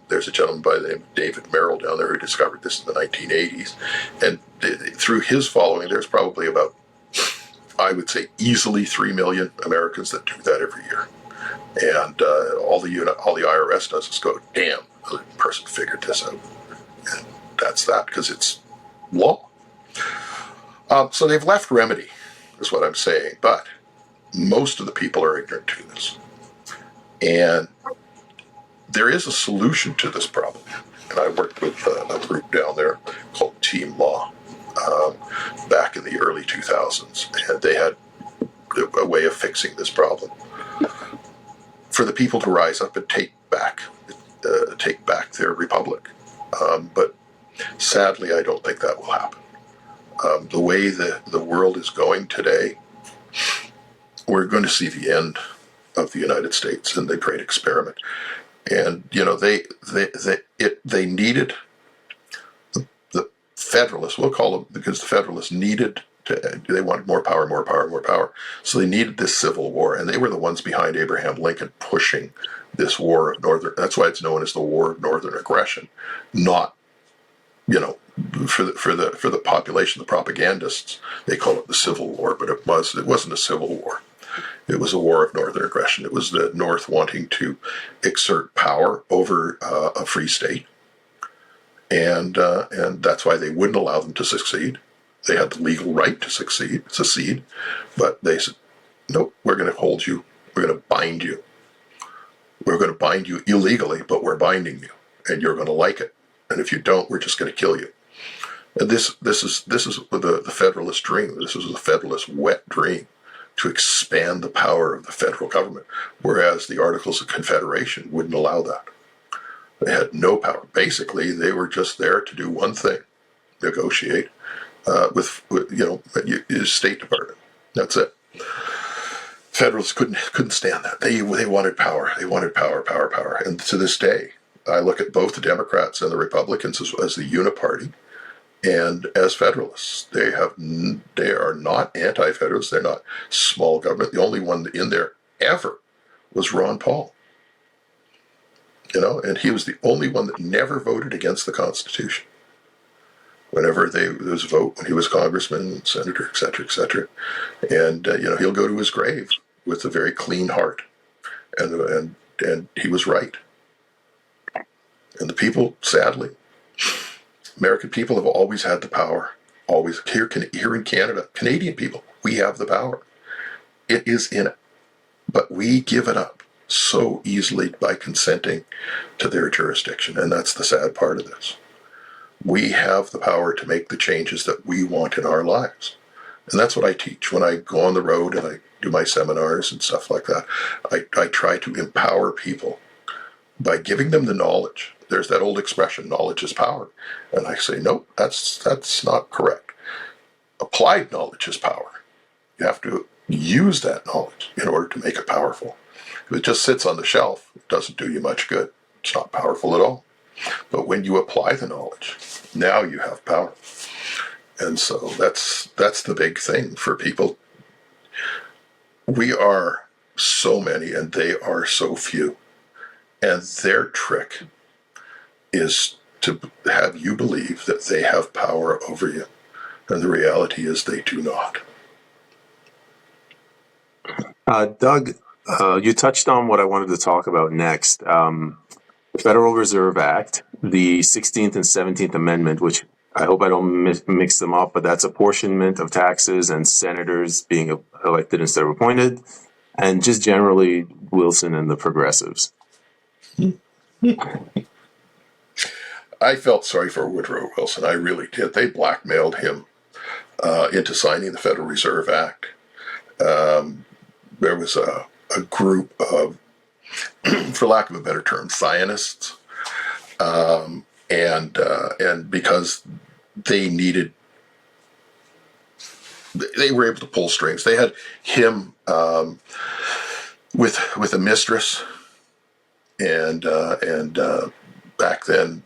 There's a gentleman by the name of David Merrill down there who discovered this in the 1980s. And through his following, there's probably about, I would say, easily 3 million Americans that do that every year. And all the IRS does is go, damn, the person figured this out. And that's that, because it's law. So they've left remedy, is what I'm saying. But most of the people are ignorant to this. And there is a solution to this problem. And I worked with a group down there called Team Law back in the early 2000s. And they had a way of fixing this problem. For the people to rise up and take back their republic. But sadly, I don't think that will happen. The way the world is going today, we're going to see the end of the United States and the Great Experiment. And they needed the Federalists. We'll call them, because the Federalists needed. They wanted more power, more power, more power. So they needed this civil war, and they were the ones behind Abraham Lincoln pushing this war of northern. That's why it's known as the War of Northern Aggression, not, for the population, the propagandists, they call it the Civil War, but it wasn't a civil war. It was a war of northern aggression. It was the North wanting to exert power over a free state, and that's why they wouldn't allow them to succeed. They had the legal right to secede, but they said, nope, we're going to hold you. We're going to bind you. We're going to bind you illegally, but we're binding you, and you're going to like it. And if you don't, we're just going to kill you. And this is the Federalist dream. This was the Federalist wet dream, to expand the power of the federal government, whereas the Articles of Confederation wouldn't allow that. They had no power. Basically, they were just there to do one thing: negotiate with the State Department. That's it. Federalists couldn't stand that. They wanted power. They wanted power, power, power. And to this day, I look at both the Democrats and the Republicans as the uniparty and as Federalists. They are not anti-Federalists. They're not small government. The only one in there ever was Ron Paul. And he was the only one that never voted against the Constitution. Whenever there was a vote, when he was congressman, senator, et cetera, and he'll go to his grave with a very clean heart, and he was right. And the people, sadly, American people have always had the power. Always here in Canada, Canadian people, we have the power. It is in it, but we give it up so easily by consenting to their jurisdiction, and that's the sad part of this. We have the power to make the changes that we want in our lives. And that's what I teach when I go on the road and I do my seminars and stuff like that. I try to empower people by giving them the knowledge. There's that old expression, knowledge is power. And I say, nope, that's not correct. Applied knowledge is power. You have to use that knowledge in order to make it powerful. If it just sits on the shelf, it doesn't do you much good. It's not powerful at all. But when you apply the knowledge, now you have power. And so that's the big thing for people. We are so many and they are so few. And their trick is to have you believe that they have power over you. And the reality is they do not.
Doug, you touched on what I wanted to talk about next. The Federal Reserve Act, the 16th and 17th Amendment, which I hope I don't mix them up, but that's apportionment of taxes and senators being elected instead of appointed. and just generally Wilson and the progressives.
I felt sorry for Woodrow Wilson. I really did. They blackmailed him into signing the Federal Reserve Act. There was a group of, for lack of a better term, Zionists, and because they needed, they were able to pull strings. They had him with a mistress, and back then,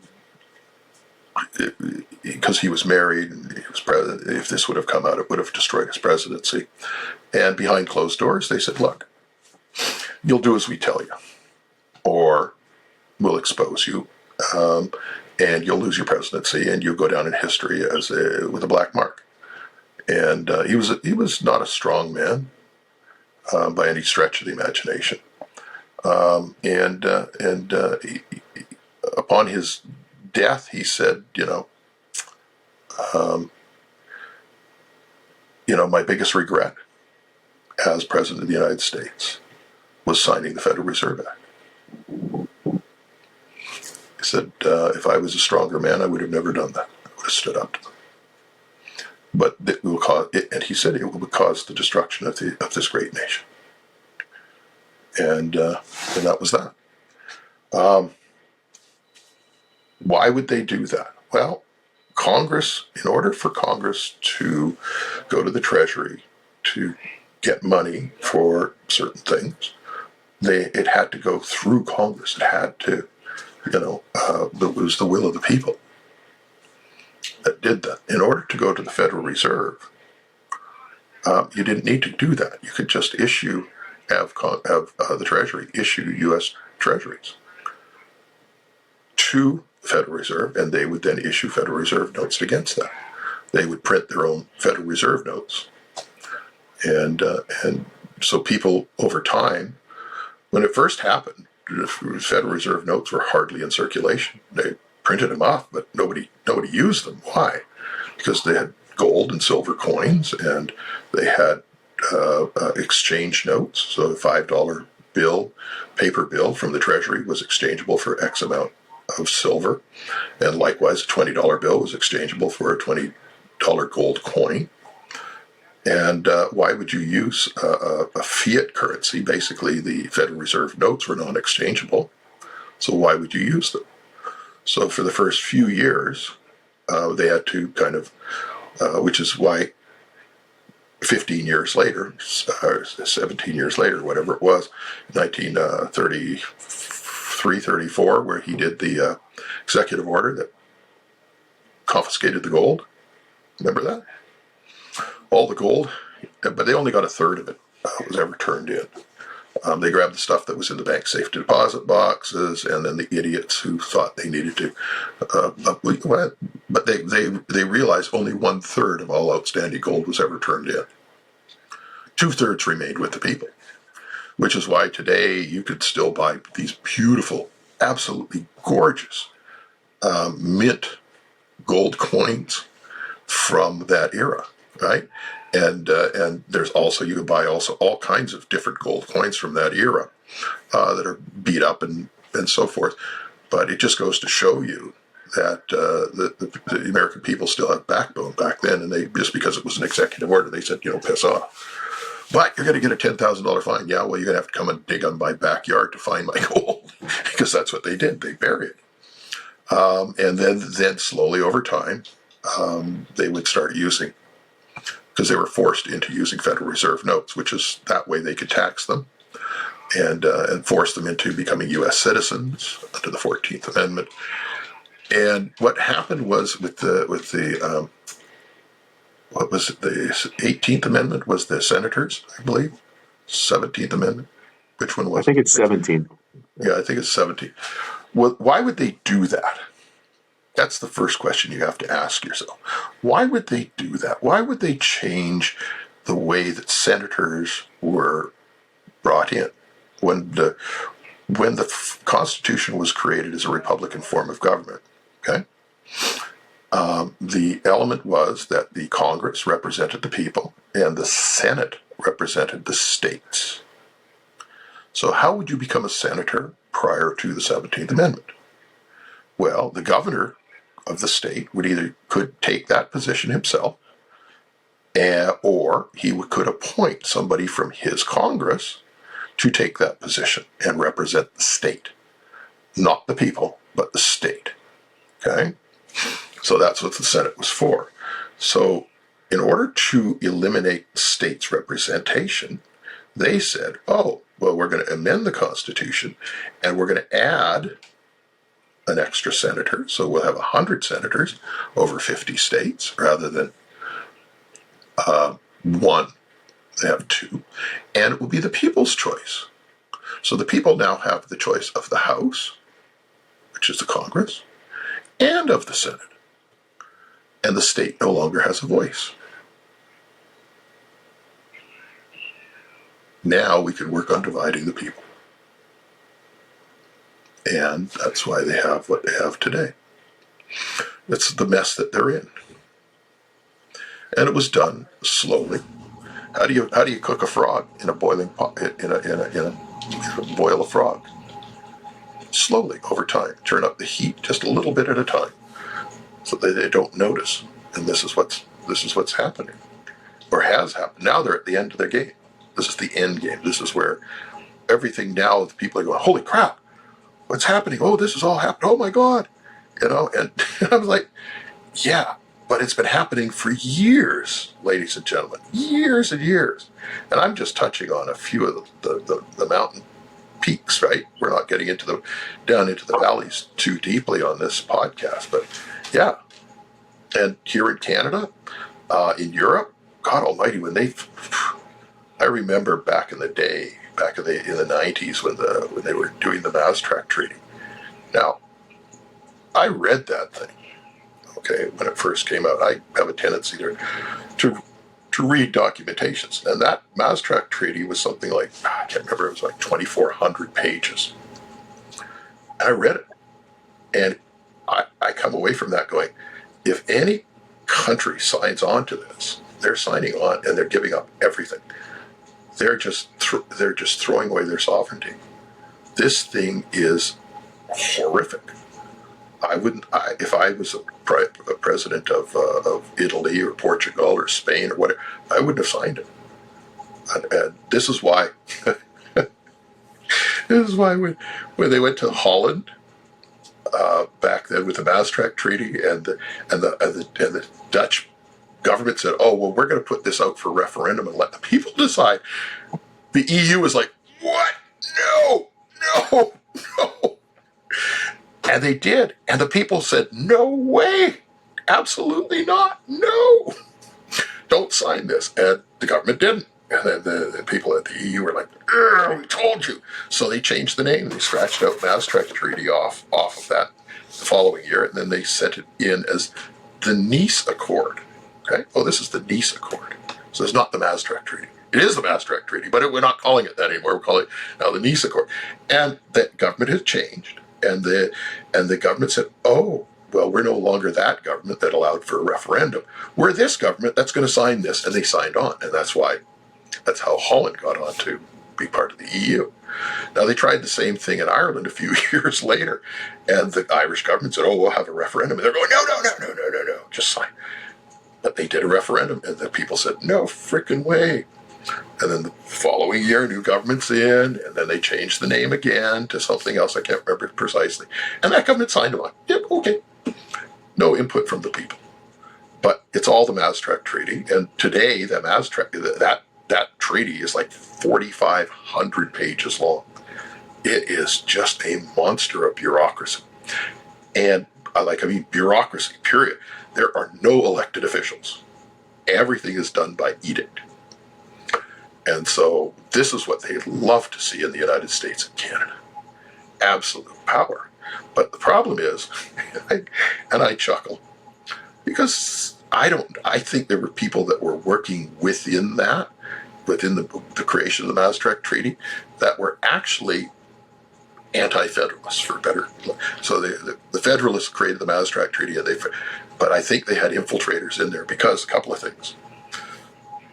because he was married and he was president, if this would have come out, it would have destroyed his presidency. And behind closed doors, they said, "Look, you'll do as we tell you, or we'll expose you, and you'll lose your presidency, and you'll go down in history as with a black mark." And he was not a strong man by any stretch of the imagination. Upon his death, he said, my biggest regret as president of the United States was signing the Federal Reserve Act. He said, if I was a stronger man, I would have never done that. I would have stood up to them. But it will cause, and he said, it will cause the destruction of this great nation. And that was that. Why would they do that? Well, Congress, in order for Congress to go to the Treasury to get money for certain things, it had to go through Congress. It had to, it was the will of the people that did that. In order to go to the Federal Reserve, you didn't need to do that. You could just have the Treasury issue U.S. Treasuries to the Federal Reserve, and they would then issue Federal Reserve notes against that. They would print their own Federal Reserve notes. And so people over time, when it first happened, the Federal Reserve notes were hardly in circulation. They printed them off, but nobody used them. Why? Because they had gold and silver coins, and they had exchange notes. So the $5 bill, paper bill from the Treasury was exchangeable for X amount of silver, and likewise a $20 bill was exchangeable for a $20 gold coin. And why would you use a fiat currency? Basically, the Federal Reserve notes were non-exchangeable, so why would you use them? So for the first few years, they had to kind of, which is why 15 years later, 17 years later, whatever it was, 1933, 34, where he did the executive order that confiscated the gold. Remember that? All the gold, but they only got a third of it was ever turned in. They grabbed the stuff that was in the bank safe deposit boxes, and then the idiots who thought they needed to, but they realized only 1/3 of all outstanding gold was ever turned in. 2/3 remained with the people, which is why today you could still buy these beautiful, absolutely gorgeous mint gold coins from that era, right? And there's also, you can buy also all kinds of different gold coins from that era that are beat up and so forth. But it just goes to show you that the American people still have backbone back then, and they, just because it was an executive order, they said, piss off. But you're going to get a $10,000 fine. Yeah, well, you're going to have to come and dig on my backyard to find my gold, because that's what they did. They buried it. And then slowly over time, they would start using, because they were forced into using Federal Reserve notes, which is that way they could tax them and force them into becoming U.S. citizens under the 14th Amendment. And what happened was with the what was it, the 18th Amendment was the senators, I believe. 17th Amendment. Which one was it?
I think it's 17.
Yeah, I think it's 17. Well, why would they do that? That's the first question you have to ask yourself. Why would they do that? Why would they change the way that senators were brought in? When the Constitution was created as a Republican form of government, okay? The element was that the Congress represented the people and the Senate represented the states. So how would you become a senator prior to the 17th Amendment? Well, the governor of the state could take that position himself, or he could appoint somebody from his Congress to take that position and represent the state. Not the people, but the state. Okay? So that's what the Senate was for. So in order to eliminate states' representation, they said, oh, well, we're going to amend the Constitution and we're going to add an extra senator. So we'll have 100 senators over 50 states rather than one. They have two. And it will be the people's choice. So the people now have the choice of the House, which is the Congress, and of the Senate. And the state no longer has a voice. Now we can work on dividing the people. And that's why they have what they have today. It's the mess that they're in. And it was done slowly. How do you cook a frog in a boiling pot, in a boil of frog? Slowly, over time. Turn up the heat just a little bit at a time, so that they don't notice. And this is what's happening, or has happened. Now they're at the end of their game. This is the end game. This is where everything now, the people are going, holy crap, what's happening? Oh, this has all happened. Oh my God. And I was like, yeah, but it's been happening for years, ladies and gentlemen, years and years. And I'm just touching on a few of the mountain peaks, right? We're not getting down into the valleys too deeply on this podcast, but yeah. And here in Canada, in Europe, God Almighty, I remember back in the day, in the 90s when they were doing the Maastricht Treaty. Now, I read that thing, okay, when it first came out. I have a tendency to read documentations, and that Maastricht Treaty was something like, I can't remember, it was like 2,400 pages. And I read it, and I come away from that going, if any country signs on to this, they're signing on and they're giving up everything. They're just throwing away their sovereignty. This thing is horrific. If I was a president of Italy or Portugal or Spain or whatever, I wouldn't have signed it. And this is why. This is why when they went to Holland back then with the Maastricht Treaty, and the Dutch government said, "Oh well, we're going to put this out for referendum and let the people decide." The EU was like, "What? No, no, no!" And they did, and the people said, "No way, absolutely not, no, don't sign this." And the government didn't. And then the people at the EU were like, "We told you." So they changed the name. They scratched out Maastricht Treaty off of that the following year, and then they sent it in as the Nice Accord. Okay? Oh, this is the Nice Accord. So it's not the Maastricht Treaty. It is the Maastricht Treaty, but we're not calling it that anymore. We're calling it now the Nice Accord. And the government has changed, and the government said, "Oh, well, we're no longer that government that allowed for a referendum. We're this government that's going to sign this," and they signed on, and that's how Holland got on to be part of the EU. Now, they tried the same thing in Ireland a few years later, and the Irish government said, "Oh, we'll have a referendum." And they're going, no, just sign. But they did a referendum, and the people said, "No frickin' way." And then the following year, new government's in, and then they changed the name again to something else. I can't remember precisely. And that government signed them on. Yep, okay. No input from the people. But it's all the Maastricht Treaty, and today that treaty is like 4,500 pages long. It is just a monster of bureaucracy. And bureaucracy, period. There are no elected officials. Everything is done by edict. And so this is what they love to see in the United States and Canada. Absolute power. But the problem is, and I chuckle, because I think there were people that were working within the creation of the Maastricht Treaty that were actually anti-federalists, for better. So the Federalists created the Maastricht Treaty, but I think they had infiltrators in there because a couple of things.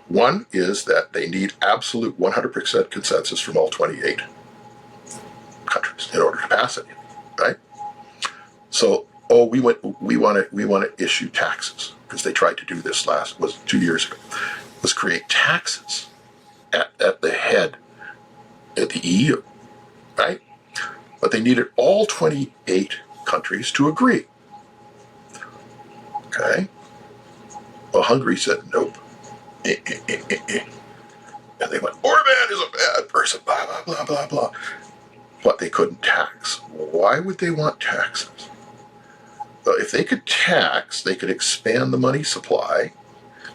One is that they need absolute 100% consensus from all 28. in order to pass it, right? So, oh, we want to issue taxes, because they tried to do this was 2 years ago, was create taxes at the head at the EU, right? But they needed all 28 countries to agree. Okay. Well, Hungary said nope. And they went, Orban is a bad person, blah, blah, blah, blah, blah. But they couldn't tax. Why would they want taxes? Well, if they could tax, they could expand the money supply,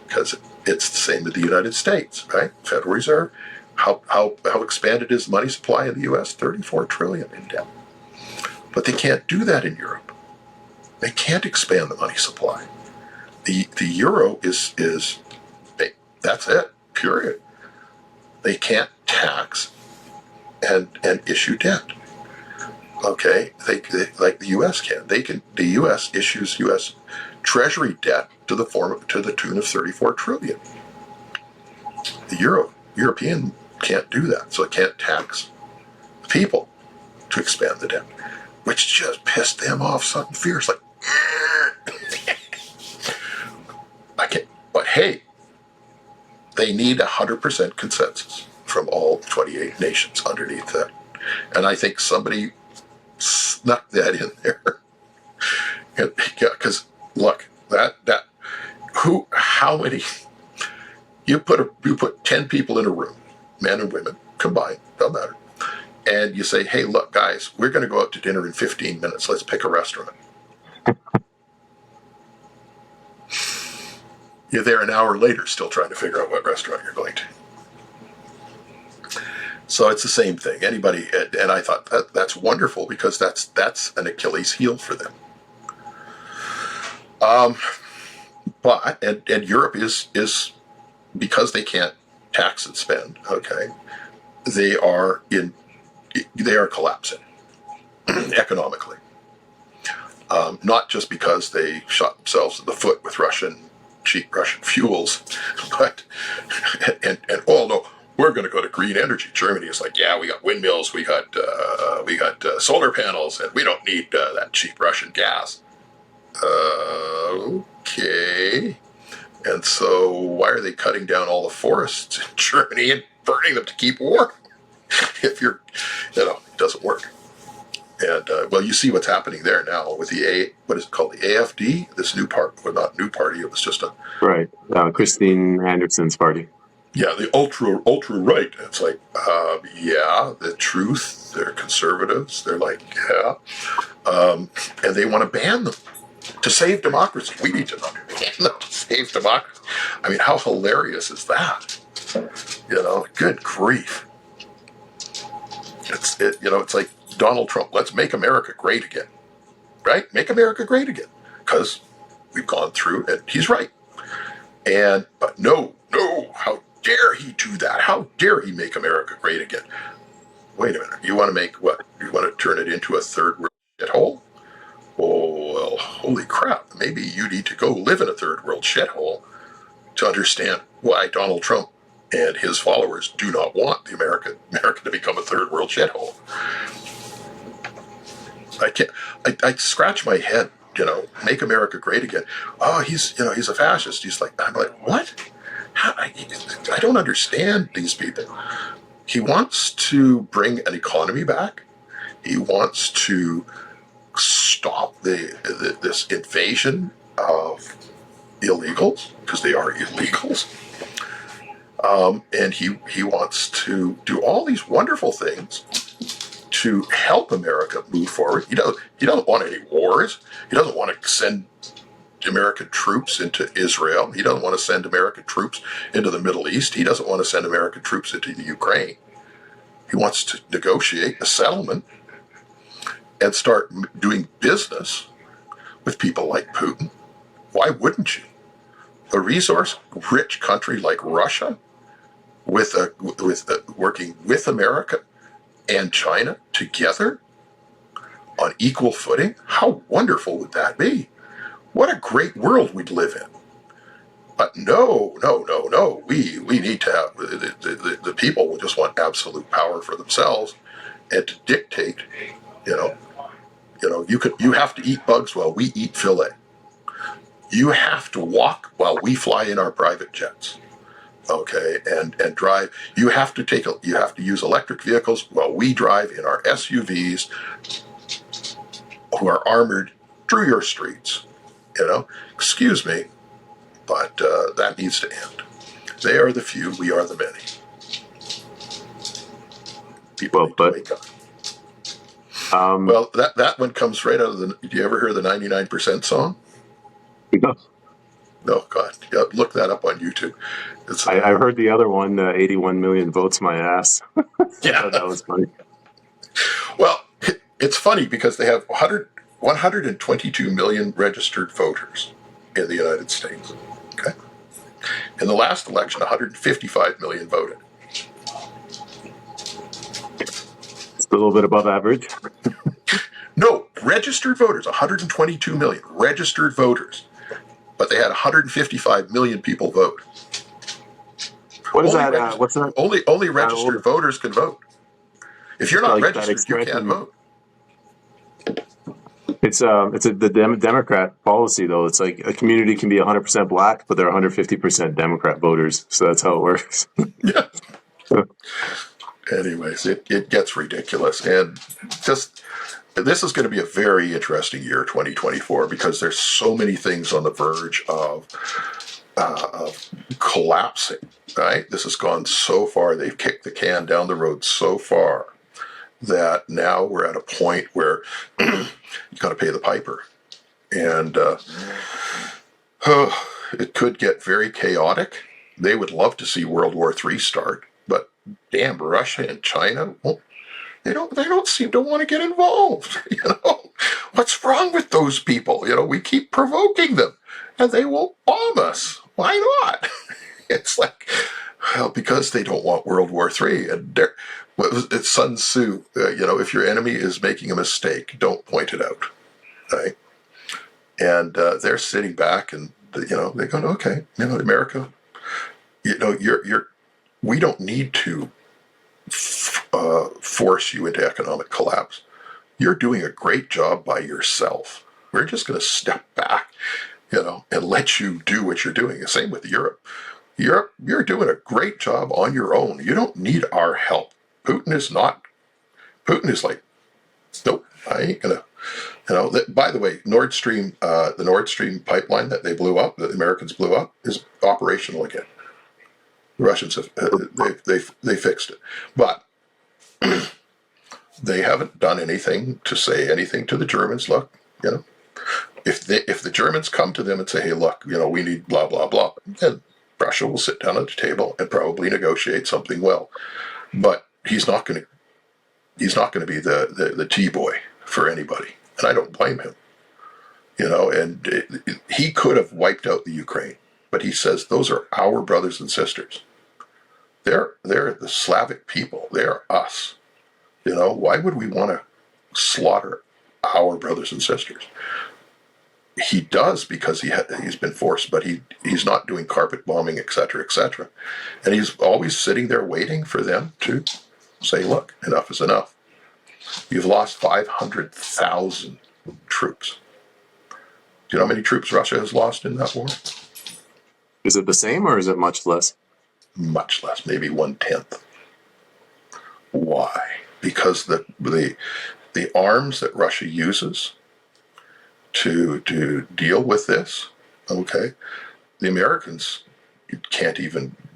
because it's the same with the United States, right? Federal Reserve. How expanded is the money supply in the U.S.? 34 trillion in debt. But they can't do that in Europe. They can't expand the money supply. The euro is that's it, period. They can't tax and issue debt. Okay, they like the U.S. can. The U.S. issues U.S. Treasury debt to the tune of 34 trillion. The European can't do that, so it can't tax people to expand the debt, which just pissed them off something fierce. Like, I can't. But hey, they need 100% consensus from all 28 nations underneath that, and I think somebody snuck that in there. Because look, how many? You put 10 people in a room, men and women combined, don't matter, and you say, hey, look, guys, we're going to go out to dinner in 15 minutes. Let's pick a restaurant. You're there an hour later, still trying to figure out what restaurant you're going to. So it's the same thing. Anybody, and I thought that's wonderful, because that's an Achilles heel for them. But Europe is because they can't tax and spend. Okay, they are collapsing economically. Not just because they shot themselves in the foot with cheap Russian fuels, but and oh no, we're going to go to green energy. Germany is like, yeah, we got windmills, we got solar panels, and we don't need that cheap Russian gas. Okay. And so why are they cutting down all the forests in Germany and burning them to keep warm? If it doesn't work. And well, you see what's happening there now with what is it called, the AFD? This new party, well, not new party. It was just
right. Christine Anderson's party.
Yeah, the ultra right. It's like, yeah, the truth. They're conservatives. They're like, yeah, and they want to ban them to save democracy. We need to ban them to save democracy. I mean, how hilarious is that? Good grief. It's like Donald Trump. Let's make America great again, right? Make America great again, because we've gone through, and he's right. But no, how dare he do that? How dare he make America great again? Wait a minute. You want to make what? You want to turn it into a third world shithole? Oh, well, holy crap. Maybe you need to go live in a third world shithole to understand why Donald Trump and his followers do not want the America to become a third world shithole. I scratch my head, make America great again. Oh, he's a fascist. I'm like, what? I don't understand these people. He wants to bring an economy back. He wants to stop this invasion of illegals, because they are illegals. And he wants to do all these wonderful things to help America move forward. He doesn't want any wars. He doesn't want to send American troops into Israel. He doesn't want to send American troops into the Middle East. He doesn't want to send American troops into the Ukraine. He wants to negotiate a settlement and start doing business with people like Putin. Why wouldn't you? A resource-rich country like Russia, working with America and China together on equal footing, how wonderful would that be? What a great world we'd live in. But no. We need to have the people will just want absolute power for themselves, and to dictate, you know, you have to eat bugs while we eat filet. You have to walk while we fly in our private jets. Okay, and drive. You have to use electric vehicles while we drive in our SUVs, who are armored through your streets. Excuse me, but that needs to end. They are the few, we are the many. People
Well
need to
put.
wake up. Well, that one comes right out of the. Do you ever hear the 99% song?
No.
No, God, yeah, look that up on YouTube.
I've heard the other one, 81 million votes my ass. I
Yeah.
thought that was funny.
Well, it's funny because they have 122 million registered voters in the United States. Okay. In the last election, 155 million voted.
It's a little bit above average.
No, registered voters, 122 million registered voters, but they had 155 million people vote.
What is that? What's that?
Only registered voters can vote. If you're not
Like that
registered, you can't
expression.
vote.
It's the Democrat policy though. It's like a community can be 100% black, but they're 150% Democrat voters. So that's how it works.
Yeah. Anyways, it gets ridiculous, and just this is going to be a very interesting year, 2024, because there's so many things on the verge of collapsing. Right, this has gone so far. They've kicked the can down the road so far that now we're at a point where you got to pay the piper, and it could get very chaotic. They would love to see World War III start, but damn, Russia and China, well, they don't seem to want to get involved. What's wrong with those people? We keep provoking them, and they will bomb us. Why not? It's like, well, because they don't want World War III, and it's Sun Tzu. If your enemy is making a mistake, don't point it out, right? And they're sitting back, and they're going, okay, America, we don't need to force you into economic collapse. You're doing a great job by yourself. We're just going to step back, and let you do what you're doing. The same with Europe. You're doing a great job on your own. You don't need our help. Putin is like, nope, I ain't gonna. By the way, the Nord Stream pipeline that they blew up, that the Americans blew up, is operational again. The Russians have they fixed it, but they haven't done anything to say anything to the Germans. Look, if the Germans come to them and say, hey, look, we need blah blah blah, then Russia will sit down at the table and probably negotiate something well. But he's not going to be the T-boy for anybody, and I don't blame him. He could have wiped out the Ukraine, but he says those are our brothers and sisters. They're the Slavic people. They're us. Why would we want to slaughter our brothers and sisters? He does because he's been forced, but he's not doing carpet bombing, etc., etc. And he's always sitting there waiting for them to say, look, enough is enough. You've lost 500,000 troops. Do you know how many troops Russia has lost in that war?
Is it the same or is it much less?
Much less, maybe 1/10. Why? Because the arms that Russia uses to deal with this, okay, the Americans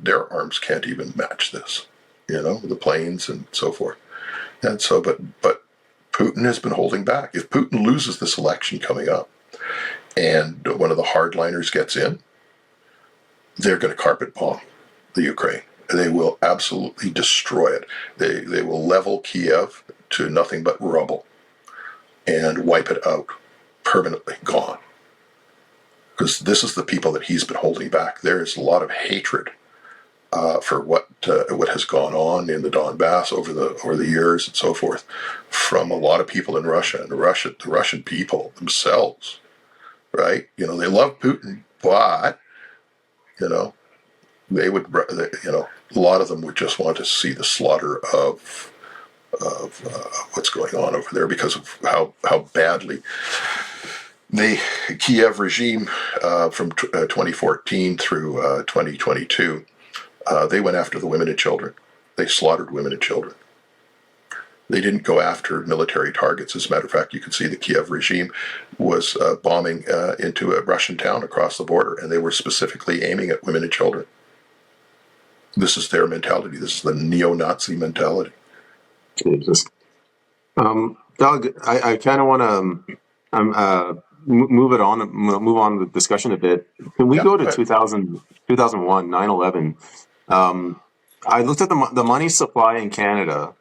their arms can't even match this, the planes and so forth. And so, but Putin has been holding back. If Putin loses this election coming up and one of the hardliners gets in, they're going to carpet bomb the Ukraine. They will absolutely destroy it. They will level Kiev to nothing but rubble and wipe it out, permanently gone. Because this is the people that he's been holding back. There is a lot of hatred for what has gone on in the Donbass over the years and so forth, from a lot of people in Russia, and the Russian people themselves, right? They love Putin, but they would, a lot of them would just want to see the slaughter of what's going on over there because of how badly the Kiev regime from 2014 through 2022, they went after the women and children. They slaughtered women and children. They didn't go after military targets. As a matter of fact, you can see the Kiev regime was bombing into a Russian town across the border, and they were specifically aiming at women and children. This is their mentality. This is the neo-Nazi mentality.
Jesus. Doug, I kind of want to move on the discussion a bit. Can we go to 2001, 9/11? I looked at the money supply in Canada.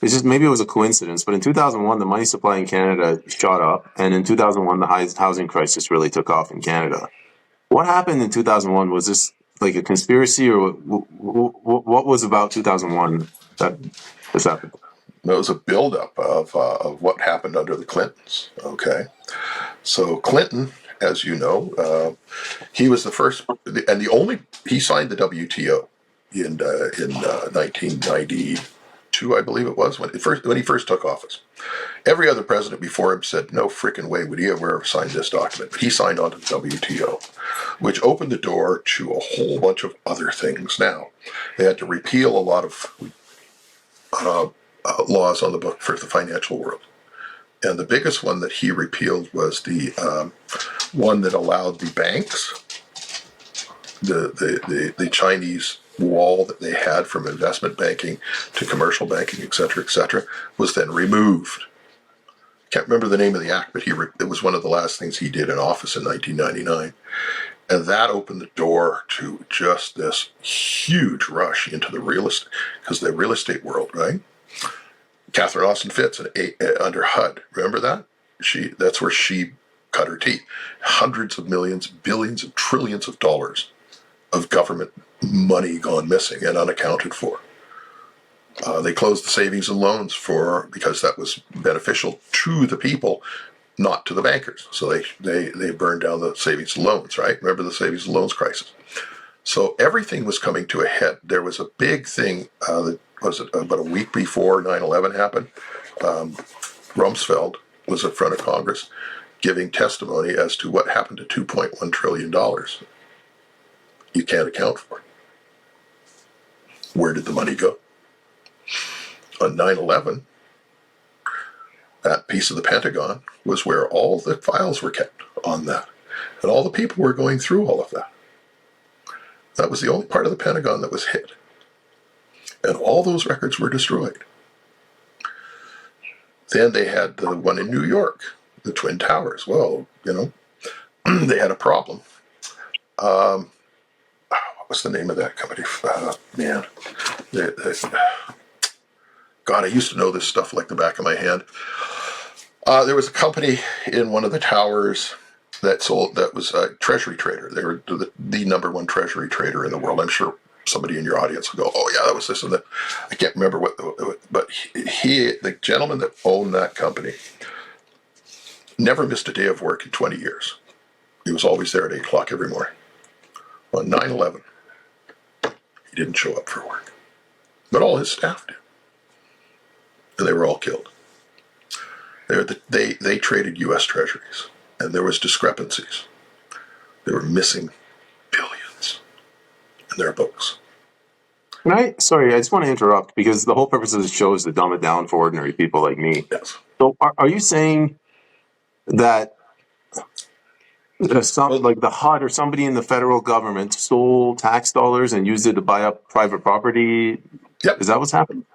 It's just maybe it was a coincidence, but in 2001, the money supply in Canada shot up, and in 2001, the housing crisis really took off in Canada. What happened in 2001? Was this like a conspiracy, or what was about 2001 that this happened?
It was a buildup of what happened under the Clintons. Okay, so Clinton, as you know, he was the first and the only. He signed the WTO in 1992, I believe it was, when he first took office. Every other president before him said no frickin' way would he ever sign this document. But he signed on to the WTO, which opened the door to a whole bunch of other things. Now they had to repeal a lot of laws on the book for the financial world. And the biggest one that he repealed was the one that allowed the banks, the Chinese wall that they had from investment banking to commercial banking, et cetera, was then removed. Can't remember the name of the act, but it was one of the last things he did in office in 1999. And that opened the door to just this huge rush into the real estate, because the real estate world, right? Catherine Austin Fitts under HUD, remember that? That's where she cut her teeth. Hundreds of millions, billions, and trillions of dollars of government money gone missing and unaccounted for. They closed the savings and loans because that was beneficial to the people, not to the bankers. So they burned down the savings and loans, right? Remember the savings and loans crisis. So everything was coming to a head. There was a big thing that was it about a week before 9/11 happened. Rumsfeld was in front of Congress giving testimony as to what happened to $2.1 trillion. You can't account for it. Where did the money go? On 9/11, that piece of the Pentagon was where all the files were kept on that. And all the people were going through all of that. That was the only part of the Pentagon that was hit. And all those records were destroyed. Then they had the one in New York, the Twin Towers. Well, they had a problem. What was the name of that company? God, I used to know this stuff like the back of my hand. There was a company in one of the towers that was a treasury trader. They were the number one treasury trader in the world. I'm sure somebody in your audience will go, oh yeah, that was this and that. I can't remember but the gentleman that owned that company never missed a day of work in 20 years. He was always there at 8 o'clock every morning. On 9/11, he didn't show up for work, but all his staff did. And they were all killed. They traded U.S. treasuries, and there was discrepancies. They were missing billions in their books.
Sorry, I just want to interrupt because the whole purpose of the show is to dumb it down for ordinary people like me.
Yes.
So are you saying that like the HUD or somebody in the federal government stole tax dollars and used it to buy up private property?
Yep.
Is that what's happened?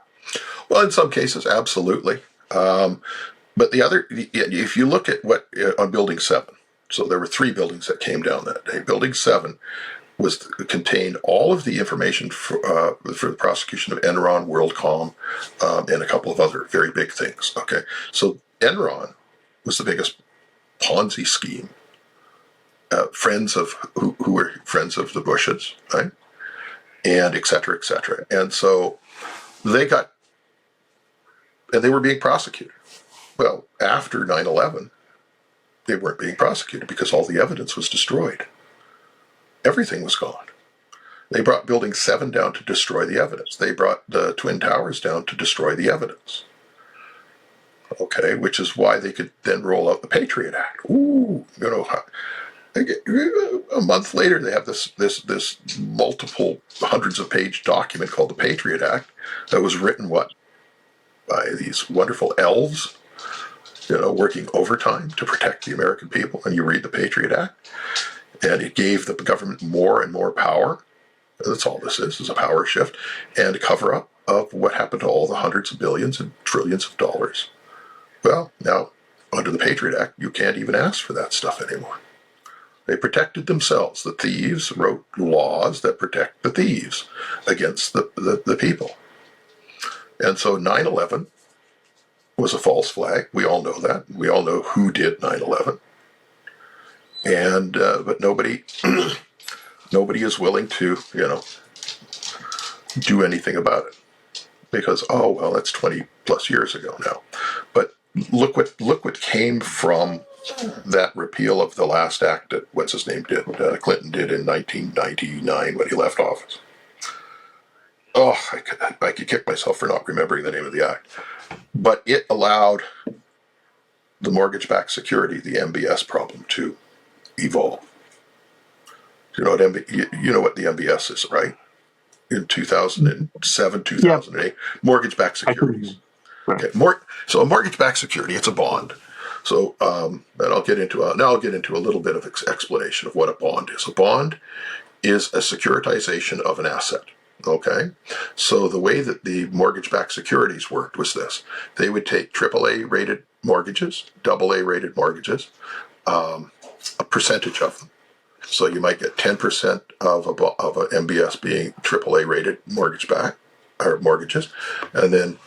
Well, in some cases, absolutely. But if you look at what on Building 7, so there were 3 buildings that came down that day. Building 7 contained all of the information for the prosecution of Enron, WorldCom, and a couple of other very big things. Okay, so Enron was the biggest Ponzi scheme. Friends of who were friends of the Bushes, right, and et cetera, et cetera. And so they were being prosecuted. Well, after 9/11, they weren't being prosecuted because all the evidence was destroyed. Everything was gone. They brought Building 7 down to destroy the evidence. They brought the Twin Towers down to destroy the evidence. Okay, which is why they could then roll out the Patriot Act. Ooh, a month later, they have this multiple hundreds of page document called the Patriot Act that was written by these wonderful elves, working overtime to protect the American people. And you read the Patriot Act, and it gave the government more and more power. That's all this is a power shift and a cover up of what happened to all the hundreds of billions and trillions of dollars. Well, now, under the Patriot Act, you can't even ask for that stuff anymore. They protected themselves. The thieves wrote laws that protect the thieves against the people. And so 9/11 was a false flag. We all know that. We all know who did 9/11. And but nobody is willing to, do anything about it because, oh well, that's 20 plus years ago now. But look what came from that repeal of the last act that what's his name did, Clinton did in 1999 when he left office. Oh, I could kick myself for not remembering the name of the act, but it allowed the mortgage-backed security, the MBS problem, to evolve. You know what the MBS is, right? In 2007, 2008, mortgage-backed securities.
Right.
Okay, so a mortgage-backed security, it's a bond. So, and I'll get into a little bit of explanation of what a bond is. A bond is a securitization of an asset. Okay, so the way that the mortgage-backed securities worked was this: they would take AAA rated mortgages, AA rated mortgages, a percentage of them. So you might get 10% of an MBS being AAA rated mortgage-backed or mortgages, and then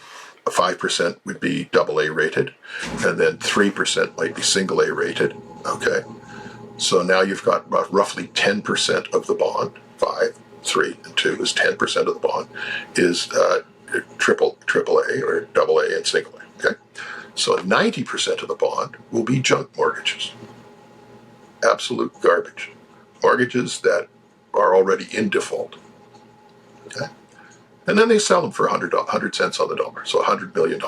5% would be AA rated, and then 3% might be single A rated. Okay, so now you've got roughly 10% of the bond. 5, 3, and 2 is 10% of the bond is triple A or AA and single A. Okay, so 90% of the bond will be junk mortgages, absolute garbage, mortgages that are already in default. Okay. And then they sell them for 100 cents on the dollar. So $100 million.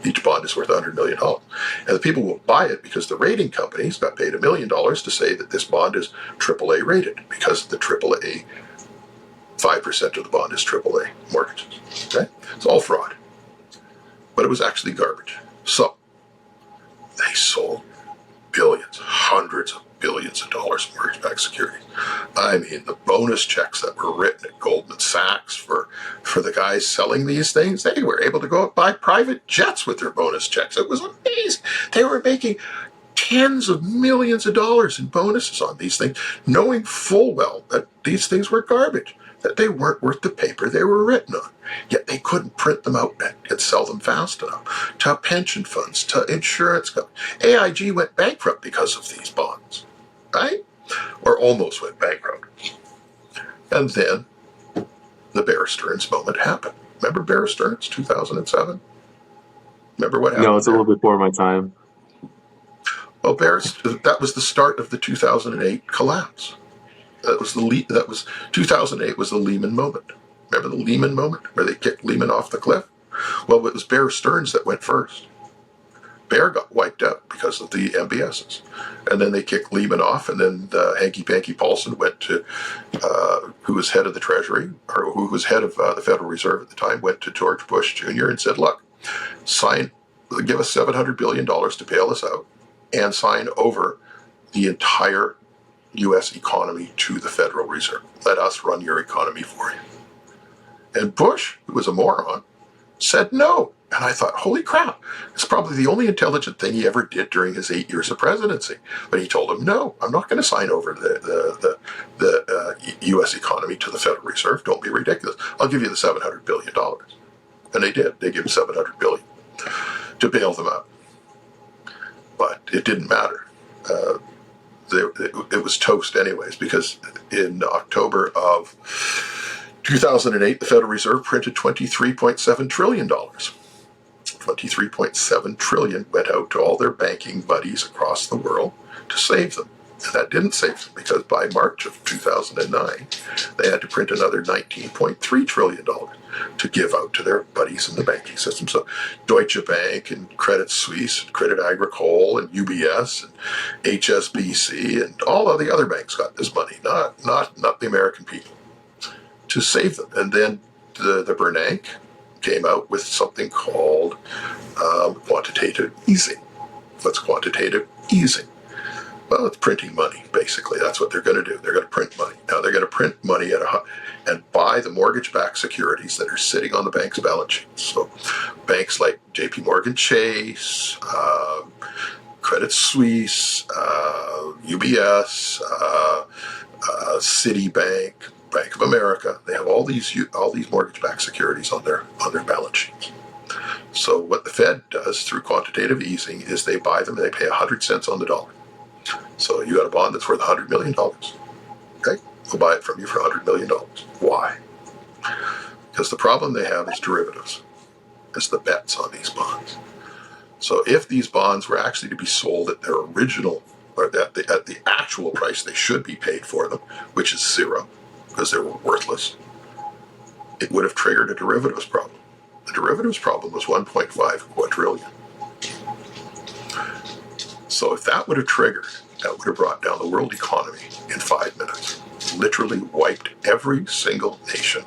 Each bond is worth $100 million. And the people will buy it because the rating companies got paid $1 million to say that this bond is AAA rated, because the AAA, 5% of the bond is AAA mortgages. Okay? It's all fraud. But it was actually garbage. So they sold billions, hundreds of billions of dollars in mortgage-backed securities. I mean, the bonus checks that were written at Goldman Sachs for the guys selling these things, they were able to go out buy private jets with their bonus checks. It was amazing. They were making tens of millions of dollars in bonuses on these things, knowing full well that these things were garbage, that they weren't worth the paper they were written on. Yet they couldn't print them out and sell them fast enough to pension funds, to insurance companies. AIG went bankrupt because of these bonds, right? Or almost went bankrupt. And then the Bear Stearns moment happened. Remember Bear Stearns, 2007? Remember what happened?
No, it's a little before my time.
Well, that was the start of the 2008 collapse. That was 2008 was the Lehman moment. Remember the Lehman moment where they kicked Lehman off the cliff? Well, it was Bear Stearns that went first. Bear got wiped out because of the MBSs. And then they kicked Lehman off, and then Hanky Panky Paulson went to, who was head of the Treasury, or who was head of the Federal Reserve at the time, went to George Bush Jr. and said, look, give us $700 billion to bail us out, and sign over the entire U.S. economy to the Federal Reserve. Let us run your economy for you. And Bush, who was a moron, said no. And I thought, holy crap, it's probably the only intelligent thing he ever did during his 8 years of presidency. But he told him, no, I'm not going to sign over the U.S. economy to the Federal Reserve. Don't be ridiculous. I'll give you the $700 billion. And they did. They gave him $700 billion to bail them out. But it didn't matter. It was toast anyways, because in October of 2008, the Federal Reserve printed $23.7 trillion. $23.7 trillion went out to all their banking buddies across the world to save them. And that didn't save them because by March of 2009, they had to print another $19.3 trillion to give out to their buddies in the banking system. So Deutsche Bank and Credit Suisse, and Credit Agricole and UBS and HSBC and all of the other banks got this money, not the American people, to save them. And then the Bernanke came out with something called quantitative easing. What's quantitative easing? Well, it's printing money, basically. That's what they're going to do. They're going to print money. Now, they're going to print money and buy the mortgage-backed securities that are sitting on the bank's balance sheets. So banks like JP Morgan Chase, Credit Suisse, UBS, Citibank, Bank of America, they have all these mortgage-backed securities on their balance sheets. So what the Fed does through quantitative easing is they buy them and they pay 100 cents on the dollar. So you got a bond that's worth $100 million. Okay? We'll buy it from you for $100 million. Why? Because the problem they have is derivatives. It's the bets on these bonds. So if these bonds were actually to be sold at their original, or at the actual price they should be paid for them, which is zero, because they were worthless, it would have triggered a derivatives problem. The derivatives problem was 1.5 quadrillion. So if that would have triggered, that would have brought down the world economy in 5 minutes. Literally wiped every single nation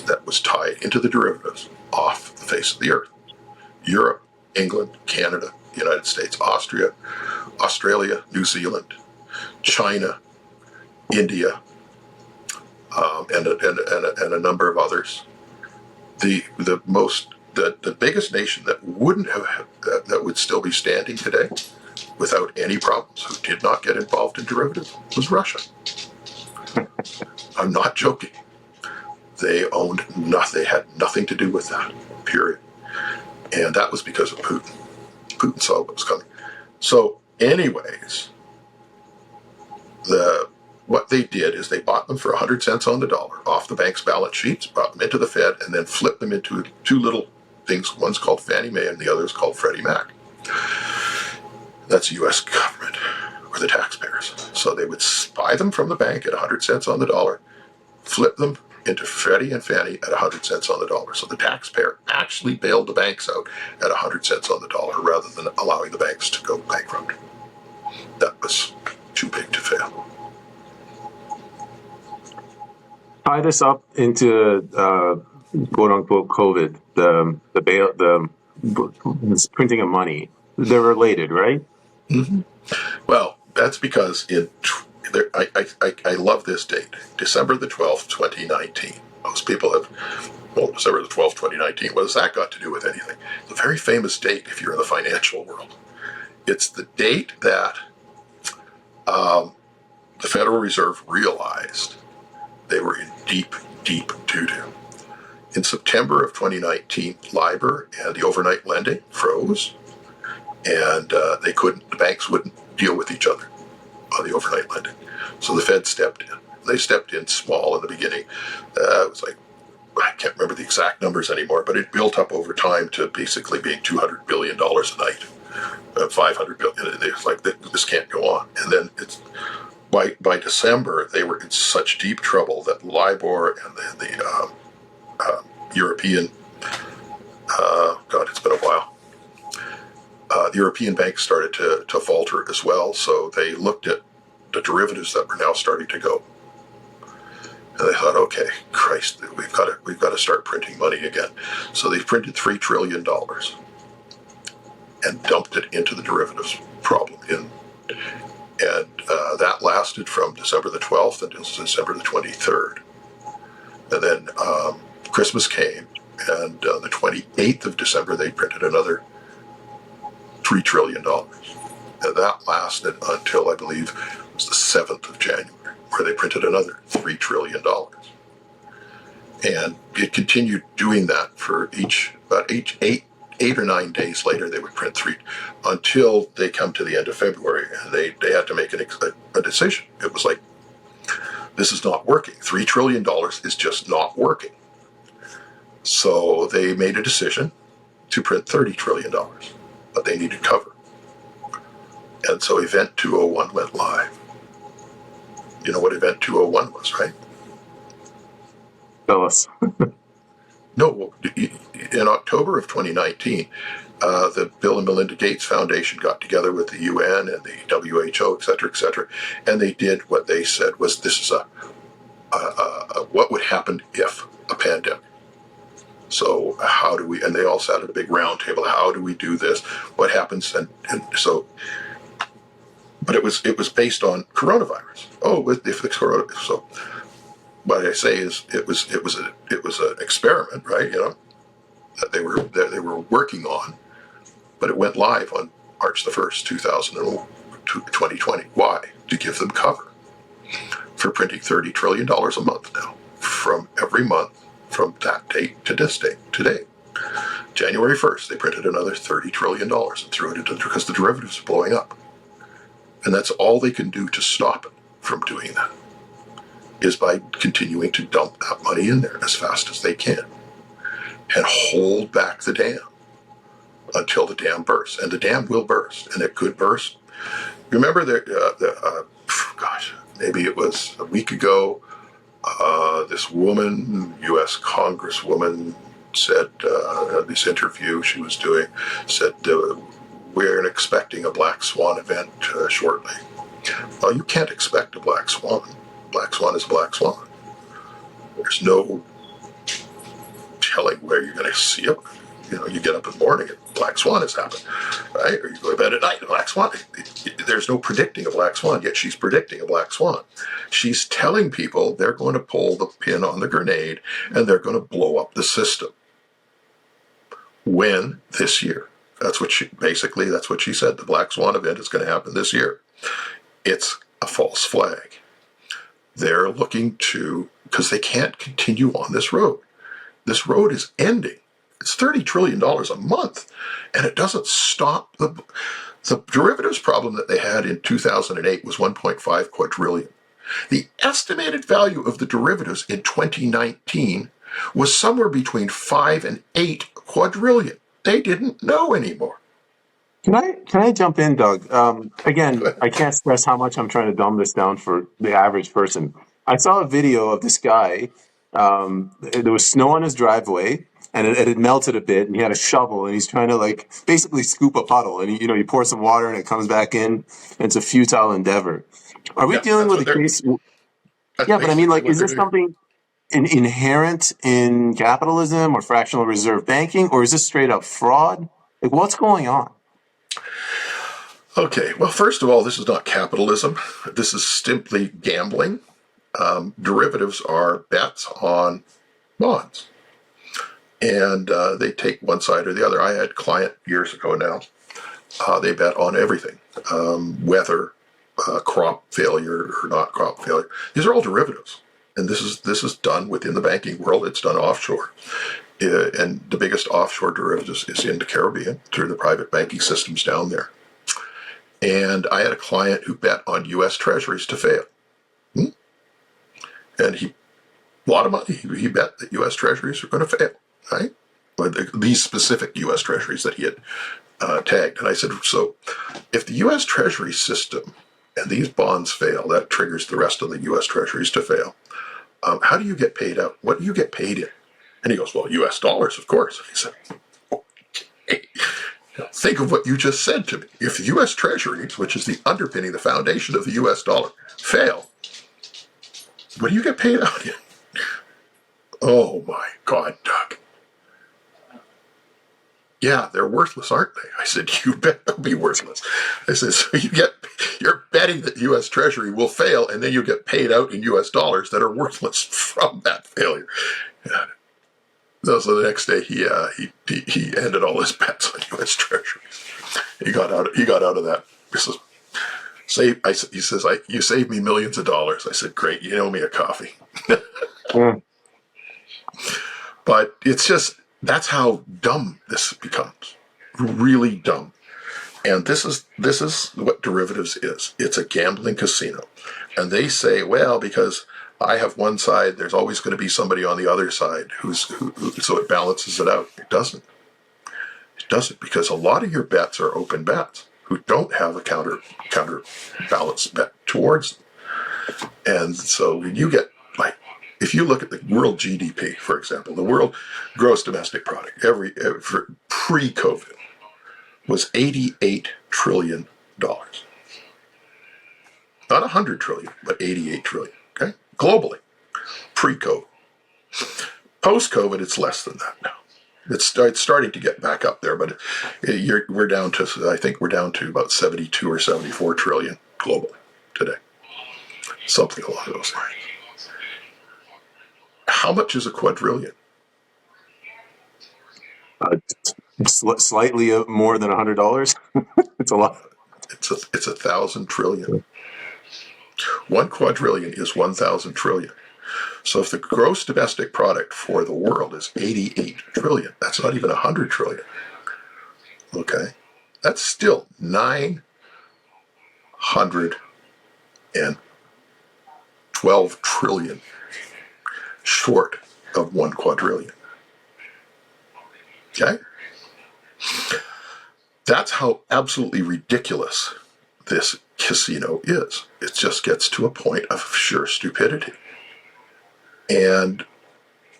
that was tied into the derivatives off the face of the earth. Europe, England, Canada, United States, Austria, Australia, New Zealand, China, India, and a number of others. The biggest nation that would still be standing today without any problems, who did not get involved in derivatives, was Russia. I'm not joking. They owned nothing. They had nothing to do with that, period. And that was because of Putin. Putin saw what was coming. So anyways, what they did is they bought them for 100 cents on the dollar off the bank's balance sheets, brought them into the Fed, and then flipped them into two little things. One's called Fannie Mae and the other is called Freddie Mac. That's the U.S. government or the taxpayers. So they would buy them from the bank at 100 cents on the dollar, flip them into Freddie and Fannie at 100 cents on the dollar. So the taxpayer actually bailed the banks out at 100 cents on the dollar rather than allowing the banks to go bankrupt. That was too big to fail.
Tie this up into quote unquote COVID, the printing of money. They're related, right?
Mm-hmm. Well, that's because I love this date, December the 12th, 2019. Most people December the 12th, 2019. What has that got to do with anything? It's a very famous date if you're in the financial world. It's the date that the Federal Reserve realized they were in deep, deep doo-doo. In September of 2019, LIBOR and the overnight lending froze, and the banks wouldn't deal with each other on the overnight lending. So the Fed stepped in. They stepped in small in the beginning. It was like, I can't remember the exact numbers anymore, but it built up over time to basically being $200 billion a night, $500 billion. They was like, this can't go on. And then by December, they were in such deep trouble that LIBOR and the European, it's been a while. The European banks started to falter as well, so they looked at the derivatives that were now starting to go, and they thought, "Okay, Christ, we've got to start printing money again." So they printed $3 trillion and dumped it into the derivatives problem, and that lasted from December the 12th until December the 23rd, and then Christmas came, and the 28th of December they printed another $3 trillion. And that lasted until, I believe, it was the 7th of January, where they printed another $3 trillion. And it continued doing that for about eight or 9 days later, they would print three, until they come to the end of February, and they had to make a decision. It was like, this is not working. $3 trillion is just not working. So they made a decision to print $30 trillion. But they needed cover. And so Event 201 went live. You know what Event 201 was, right?
Tell us.
No, in October of 2019, the Bill and Melinda Gates Foundation got together with the UN and the WHO, et cetera, and they did what they said was this is what would happen if a pandemic. So how do we? And they all sat at a big round table. How do we do this? What happens? And so, but it was based on coronavirus. Oh, if the coronavirus. So what I say is it was an experiment, right? You know, that they were working on, but it went live on March the 1st, 2020. Why? To give them cover for printing $30 trillion a month now, from every month from that date to this date, today. January 1st, they printed another $30 trillion and threw it into because the derivatives are blowing up. And that's all they can do to stop it from doing that, is by continuing to dump that money in there as fast as they can and hold back the dam until the dam bursts. And the dam will burst, and it could burst. Remember maybe it was a week ago, this woman, U.S. Congresswoman, said, this interview she was doing, said, we're expecting a black swan event shortly. Well, you can't expect a black swan. Black swan is a black swan. There's no telling where you're going to see it. You know, you get up in the morning and black swan has happened, right? Or you go to bed at night and black swan. There's no predicting a black swan, yet she's predicting a black swan. She's telling people they're going to pull the pin on the grenade and they're going to blow up the system. When? This year. That's what she said. The black swan event is going to happen this year. It's a false flag. They're looking to, because they can't continue on this road. This road is ending. It's $30 trillion a month, and it doesn't stop. The derivatives problem that they had in 2008 was 1.5 quadrillion. The estimated value of the derivatives in 2019 was somewhere between 5 and 8 quadrillion. They didn't know anymore.
Can I jump in, Doug? Again, I can't stress how much I'm trying to dumb this down for the average person. I saw a video of this guy. There was snow on his driveway, and it had melted a bit, and he had a shovel, and he's trying to basically scoop a puddle, and you pour some water, and it comes back in, and it's a futile endeavor. Are we dealing with a case? Yeah, but I mean, is this something inherent in capitalism or fractional reserve banking, or is this straight up fraud? What's going on?
Okay, well, first of all, this is not capitalism. This is simply gambling. Derivatives are bets on bonds. And they take one side or the other. I had a client years ago now. They bet on everything. Weather, crop failure or not crop failure. These are all derivatives. And this is done within the banking world. It's done offshore. And the biggest offshore derivatives is in the Caribbean through the private banking systems down there. And I had a client who bet on U.S. Treasuries to fail. And a lot of money. He bet that U.S. Treasuries are going to fail, right? These specific U.S. Treasuries that he had tagged. And I said, so if the U.S. Treasury system and these bonds fail, that triggers the rest of the U.S. Treasuries to fail. How do you get paid out? What do you get paid in? And he goes, well, U.S. dollars, of course. I said, okay. Think of what you just said to me. If the U.S. Treasuries, which is the underpinning, the foundation of the U.S. dollar, fail, what do you get paid out in? Oh my God, Doug. Yeah, they're worthless, aren't they? I said, you bet they'll be worthless. I said, so you're betting that U.S. Treasury will fail, and then you get paid out in U.S. dollars that are worthless from that failure. So the next day, he ended all his bets on U.S. Treasuries. He got out of that. He says, you saved me millions of dollars. I said, great, you owe me a coffee. Yeah. But it's just, that's how dumb this becomes. Really dumb. And this is what derivatives is. It's a gambling casino. And they say, well, because I have one side, there's always going to be somebody on the other side who so it balances it out. It doesn't. It doesn't, because a lot of your bets are open bets who don't have a counterbalance bet towards them. And so when you get, like, if you look at the world GDP, for example, the world gross domestic product, for pre-COVID was $88 trillion. Not 100 trillion, but 88 trillion, okay? Globally, pre-COVID. Post-COVID, it's less than that now. It's starting to get back up there, but we're down to, I think we're down to about 72 or 74 trillion globally today. Something along those lines. How much is a quadrillion?
Slightly more than $100. It's a lot.
It's 1,000 trillion. 1 quadrillion is 1,000 trillion. So if the gross domestic product for the world is 88 trillion, that's not even 100 trillion. Okay? That's still 912 trillion short of 1 quadrillion. Okay? That's how absolutely ridiculous this casino is. It just gets to a point of sheer stupidity. And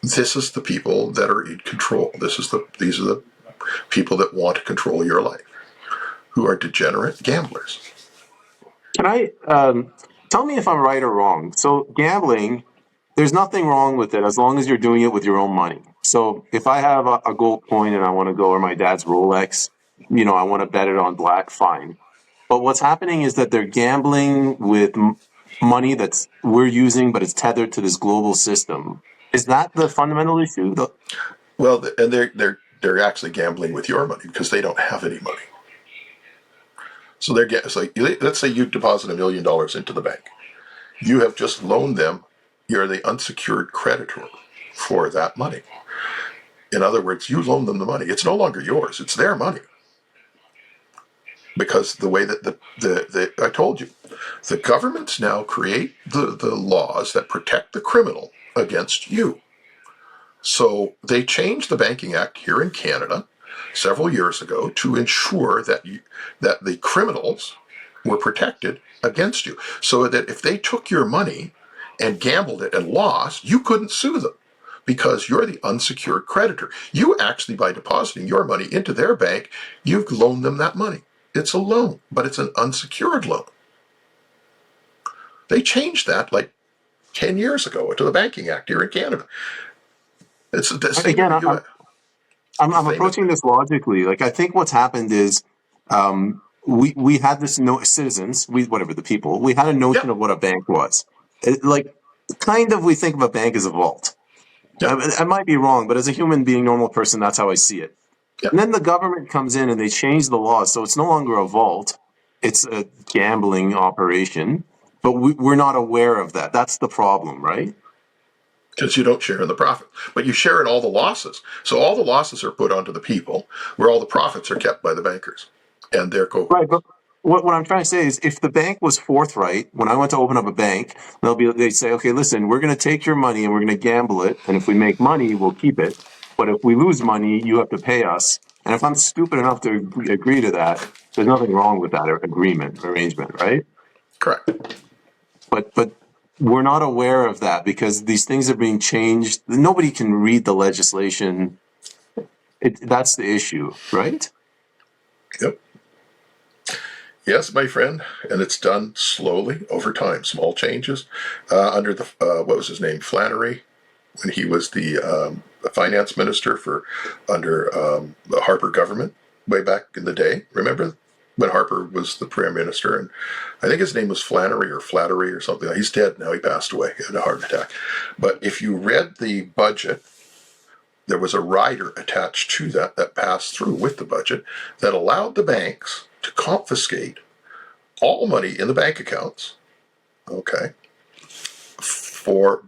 this is the people that are in control. These are the people that want to control your life, who are degenerate gamblers.
Can I tell me if I'm right or wrong? So gambling, there's nothing wrong with it as long as you're doing it with your own money. So if I have a gold coin and I want to go, or my dad's Rolex, I want to bet it on black, fine. But what's happening is that they're gambling with money that's we're using, but it's tethered to this global system. Is that the fundamental issue?
Well, and they're actually gambling with your money because they don't have any money. So it's like, let's say you deposit $1 million into the bank. You have just loaned them. You're the unsecured creditor for that money. In other words, you loan them the money. It's no longer yours. It's their money. Because the way that I told you, the governments now create the laws that protect the criminal against you. So they changed the Banking Act here in Canada several years ago to ensure that the criminals were protected against you, so that if they took your money and gambled it and lost, you couldn't sue them because you're the unsecured creditor. You actually, by depositing your money into their bank, you've loaned them that money. It's a loan, but it's an unsecured loan. They changed that like 10 years ago to the Banking Act here in Canada. It's the same
Again,
in the US.
I'm approaching this logically. Like, I think what's happened is we had this citizens, the people, we had a notion of what a bank was. We think of a bank as a vault. I might be wrong, but as a human being, normal person, that's how I see it. And then the government comes in and they change the law, so it's no longer a vault; it's a gambling operation. But we're not aware of that. That's the problem, right?
Because you don't share in the profit, but you share in all the losses. So all the losses are put onto the people, where all the profits are kept by the bankers and their co.
Right, but what I'm trying to say is, if the bank was forthright, when I went to open up a bank, they'd say, okay, listen, we're going to take your money and we're going to gamble it, and if we make money, we'll keep it. But if we lose money, you have to pay us. And if I'm stupid enough to agree to that, there's nothing wrong with that arrangement, right?
Correct.
But we're not aware of that because these things are being changed. Nobody can read the legislation. That's the issue, right?
Yep. Yes, my friend, and it's done slowly over time. Small changes under the what was his name, Flannery, when he was the finance minister under the Harper government way back in the day. Remember when Harper was the prime minister, and I think his name was Flannery or something. He's dead now. He passed away. He had a heart attack. But if you read the budget, there was a rider attached to that passed through with the budget that allowed the banks to confiscate all money in the bank accounts, okay, for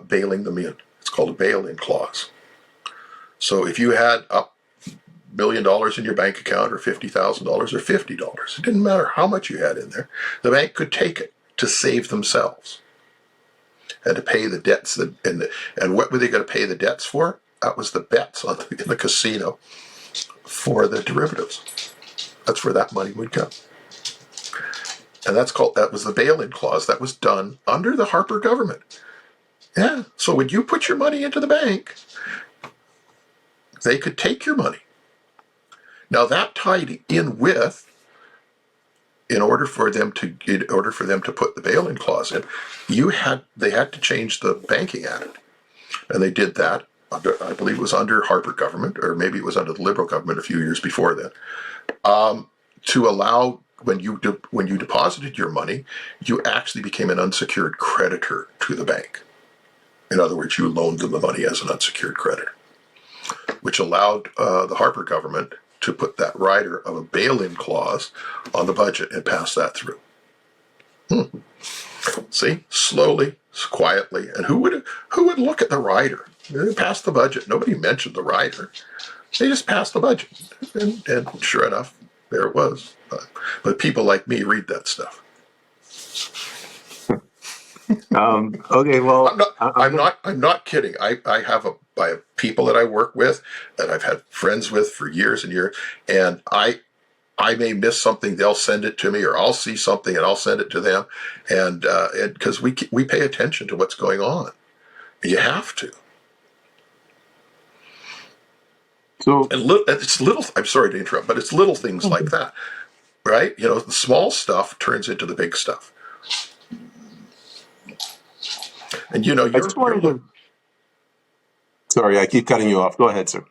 bailing them in. It's called a bail-in clause. So if you had $1 million in your bank account, or $50,000 or $50, it didn't matter how much you had in there, the bank could take it to save themselves and to pay the debts. And what were they going to pay the debts for? That was the bets in the casino for the derivatives. That's where that money would come. And that was the bail-in clause that was done under the Harper government. Yeah. So when you put your money into the bank, they could take your money. Now that tied in with, in order for them to put the bail-in clause in, they had to change the Banking Act, and they did that under, I believe it was under Harper government, or maybe it was under the Liberal government a few years before then, to allow when you deposited your money, you actually became an unsecured creditor to the bank. In other words, you loaned them the money as an unsecured creditor, which allowed the Harper government to put that rider of a bail-in clause on the budget and pass that through. See, slowly, quietly, and who would look at the rider? They passed the budget. Nobody mentioned the rider. They just passed the budget, and sure enough, there it was. But people like me read that stuff.
Okay, well,
I'm not kidding. I have people that I work with, that I've had friends with for years and years, and I may miss something, they'll send it to me, or I'll see something and I'll send it to them, and because we pay attention to what's going on. You have to.
so
And it's little. I'm sorry to interrupt, but it's little things like that, right? The small stuff turns into the big stuff. And
I just wanted to. Sorry, I keep cutting you off. Go ahead, sir.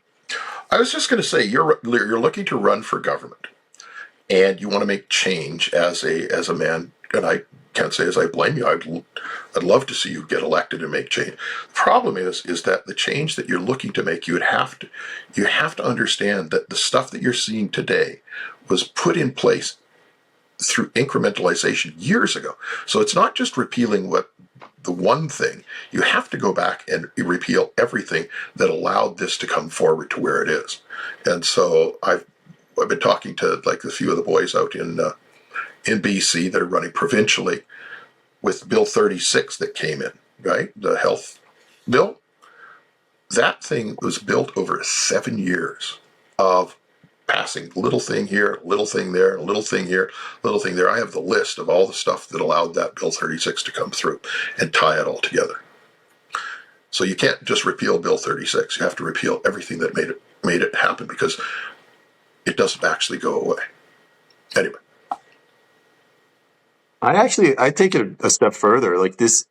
I was just going to say, you're looking to run for government, and you want to make change as a man. And I can't say as I blame you. I'd love to see you get elected and make change. The problem is that the change that you're looking to make, you have to understand that the stuff that you're seeing today was put in place through incrementalization years ago. So it's not just repealing the one thing. You have to go back and repeal everything that allowed this to come forward to where it is. And so I've been talking to like a few of the boys out in BC that are running provincially with Bill 36 that came in, right? The health bill. That thing was built over 7 years of passing little thing here, little thing there, little thing here, little thing there. I have the list of all the stuff that allowed that Bill 36 to come through and tie it all together. So you can't just repeal Bill 36. You have to repeal everything that made it happen, because it doesn't actually go away. Anyway.
I take it a step further. Like this,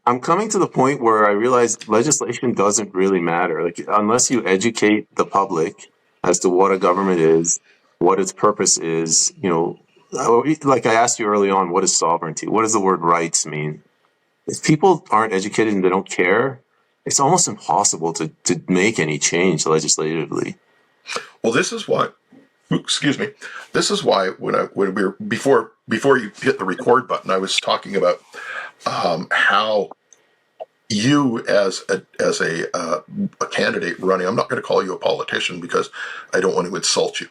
I'm coming to the point where I realize legislation doesn't really matter. Like, unless you educate the public as to what a government is, what its purpose is, like I asked you early on, what is sovereignty? What does the word rights mean? If people aren't educated and they don't care, it's almost impossible to make any change legislatively.
Well, this is why. Excuse me. This is why when we were before you hit the record button, I was talking about how you as a candidate running. I'm not going to call you a politician because I don't want to insult you.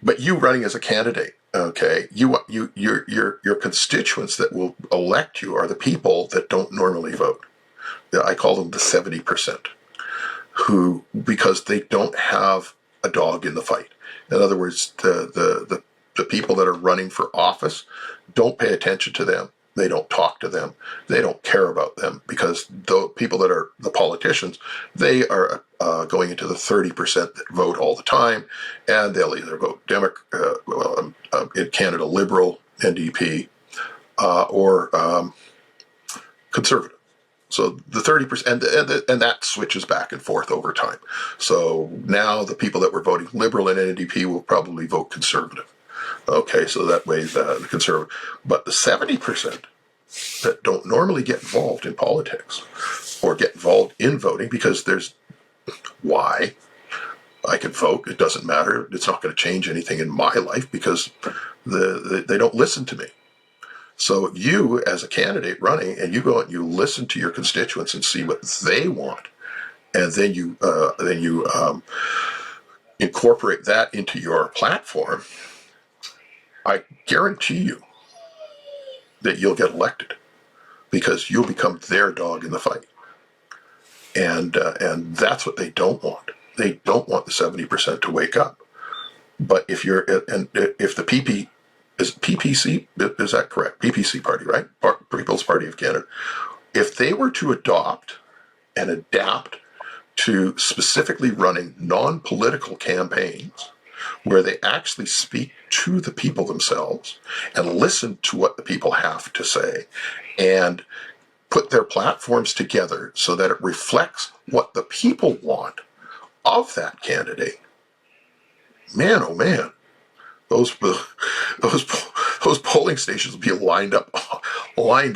But you running as a candidate, okay? Your constituents that will elect you are the people that don't normally vote. I call them the 70%. Who, because they don't have a dog in the fight. In other words, the people that are running for office don't pay attention to them. They don't talk to them. They don't care about them, because the people that are the politicians, they are going into the 30% that vote all the time, and they'll either vote in Canada, Liberal, NDP, or Conservative. So the 30%, and that switches back and forth over time. So now the people that were voting Liberal and NDP will probably vote Conservative. Okay, so that way the Conservative. But the 70% that don't normally get involved in politics or get involved in voting, because there's why I can vote, it doesn't matter. It's not going to change anything in my life, because they don't listen to me. So you, as a candidate running, and you go and you listen to your constituents and see what they want, and then you incorporate that into your platform, I guarantee you that you'll get elected, because you'll become their dog in the fight. And that's what they don't want. They don't want the 70% to wake up, But if you're, and if the PPC, is that correct? PPC party, right? People's Party of Canada. If they were to adopt and adapt to specifically running non-political campaigns where they actually speak to the people themselves and listen to what the people have to say and put their platforms together so that it reflects what the people want of that candidate, man, oh man, those those those polling stations will be lined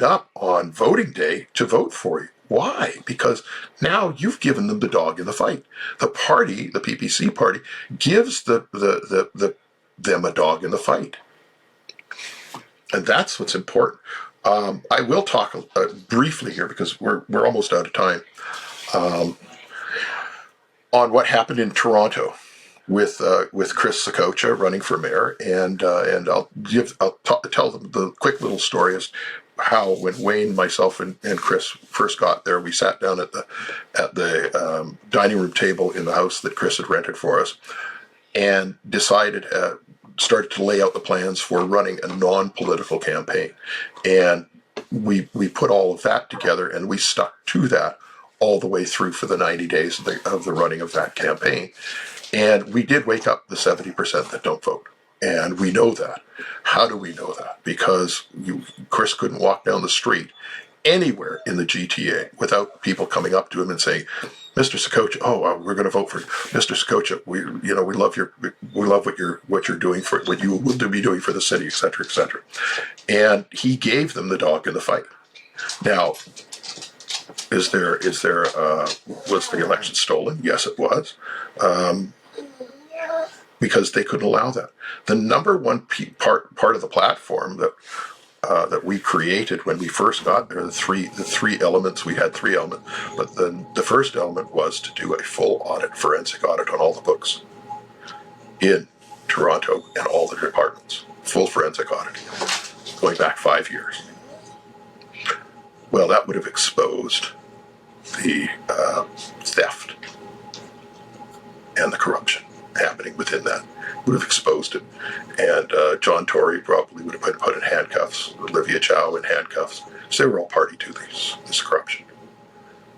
up on voting day to vote for you. Why? Because now you've given them the dog in the fight. The party, the PPC party, gives them a dog in the fight, and that's what's important. I will talk briefly here because we're almost out of time on what happened in Toronto with Chris Sokocha running for mayor, and I'll tell them the quick little story is how when Wayne, myself, and Chris first got there, we sat down at the dining room table in the house that Chris had rented for us, and started to lay out the plans for running a non-political campaign, and we put all of that together, and we stuck to that all the way through for the 90 days of the running of that campaign. And we did wake up the 70% that don't vote. And we know that. How do we know that? Because Chris couldn't walk down the street anywhere in the GTA without people coming up to him and saying, "Mr. Sokocha, we're going to vote for Mr. Sokocha. We love what you're doing for what you will be doing for the city, etc., etc." And he gave them the dog in the fight. Now, was the election stolen? Yes, it was. Because they couldn't allow that. The number one part of the platform that we created when we first got there, the three elements. We had three elements, but the first element was to do a full forensic audit on all the books in Toronto and all the departments. Full forensic audit, going back 5 years. Well, that would have exposed the theft and the corruption happening within that. Would have exposed it, and John Tory probably would have been put in handcuffs. Olivia Chow in handcuffs. So they were all party to this corruption,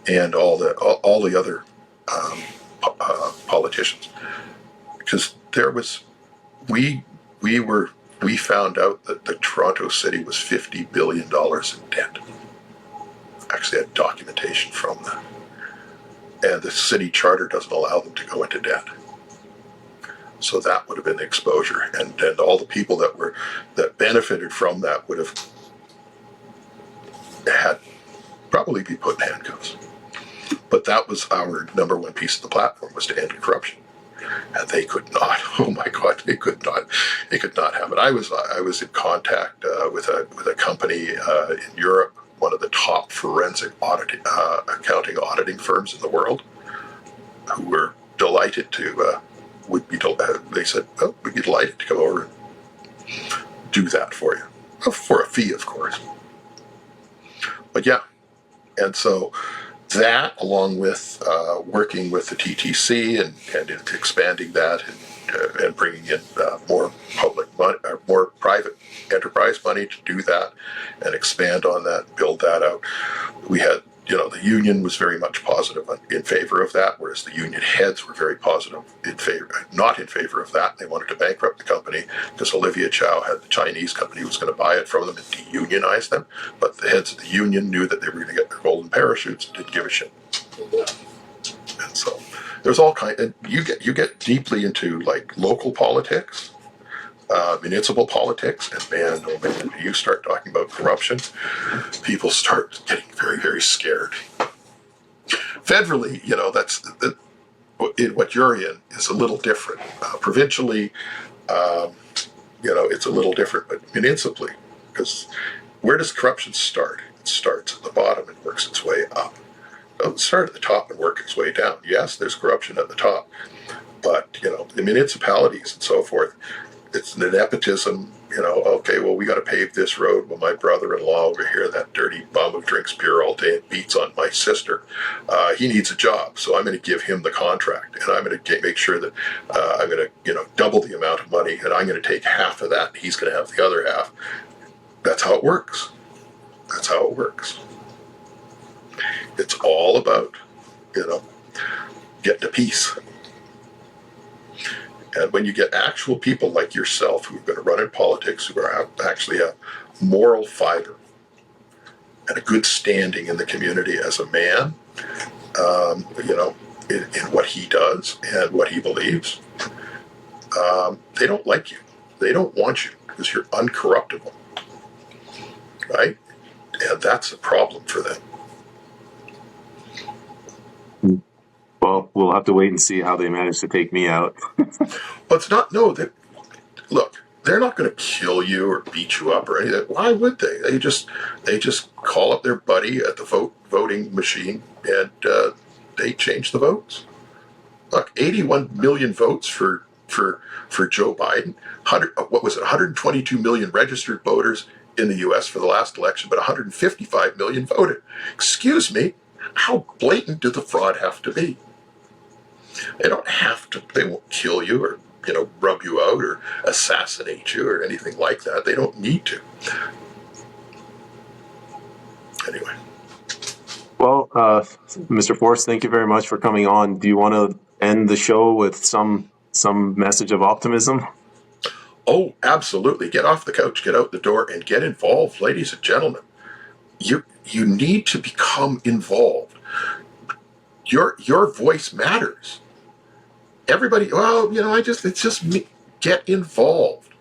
and all the other politicians. Because we found out that the Toronto City was $50 billion in debt. Actually, had documentation from that, and the city charter doesn't allow them to go into debt. So that would have been the exposure, and all the people that benefited from that would have had probably be put in handcuffs. But that was our number one piece of the platform, was to end corruption, and they could not. Oh my God, they could not have it. I was in contact with a company in Europe, one of the top forensic accounting auditing firms in the world, who were delighted to. They said, "Oh, we'd be delighted to come over and do that for you, for a fee, of course." But yeah, and so that, along with working with the TTC and expanding that and bringing in more public money, or more private enterprise money to do that and expand on that, build that out. We had, the union was very much positive in favor of that, whereas the union heads were very positive not in favor of that. They wanted to bankrupt the company because Olivia Chow had the Chinese company who was going to buy it from them and de-unionize them. But the heads of the union knew that they were going to get their golden parachutes and didn't give a shit. And so there's all kinds. And you get deeply into like local politics, municipal politics, and man, oh man, you start talking about corruption, people start getting very, very scared. Federally, that's what you're in is a little different. Provincially, it's a little different, but municipally, because where does corruption start? It starts at the bottom and works its way up. It doesn't start at the top and work its way down. Yes, there's corruption at the top, but the municipalities and so forth, it's nepotism, Okay, well, we got to pave this road. Well, my brother-in-law over here, that dirty bum who drinks beer all day and beats on my sister, he needs a job, so I'm going to give him the contract, and I'm going to make sure that I'm going to, double the amount of money, and I'm going to take half of that, and he's going to have the other half. That's how it works. That's how it works. It's all about, getting to peace. And when you get actual people like yourself who are going to run in politics, who actually have moral fiber and a good standing in the community as a man, in what he does and what he believes, they don't like you. They don't want you because you're uncorruptible, right? And that's a problem for them.
Well, we'll have to wait and see how they manage to take me out.
But it's not, no, look, they're not going to kill you or beat you up or anything. Why would they? They just call up their buddy at the voting machine and they change the votes. Look, 81 million votes for Joe Biden. 122 million registered voters in the U.S. for the last election, but 155 million voted. Excuse me, how blatant do the fraud have to be? They don't have to. They won't kill you or rub you out or assassinate you or anything like that. They don't need to. Anyway.
Well, Mr. Force, thank you very much for coming on. Do you want to end the show with some message of optimism?
Oh, absolutely. Get off the couch, get out the door, and get involved, ladies and gentlemen. You need to become involved. Your voice matters. Everybody, well, it's just me. Get involved.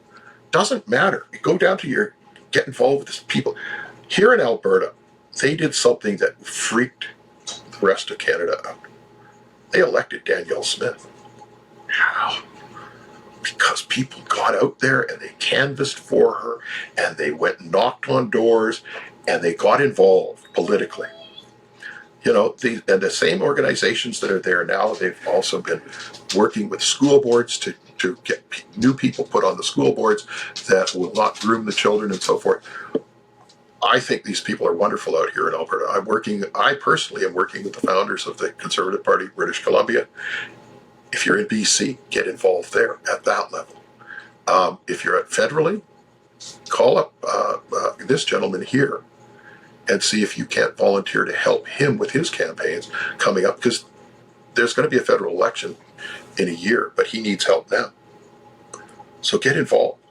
Doesn't matter. You go down to get involved with these people. Here in Alberta, they did something that freaked the rest of Canada out. They elected Danielle Smith. How? Because people got out there and they canvassed for her and they went and knocked on doors and they got involved politically. And the same organizations that are there now, they've also been working with school boards to get new people put on the school boards that will not groom the children and so forth. I think these people are wonderful out here in Alberta. I personally am working with the founders of the Conservative Party of British Columbia. If you're in BC, get involved there at that level. If you're at federally, call up this gentleman here and see if you can't volunteer to help him with his campaigns coming up, because there's going to be a federal election in a year, but he needs help now. So get involved.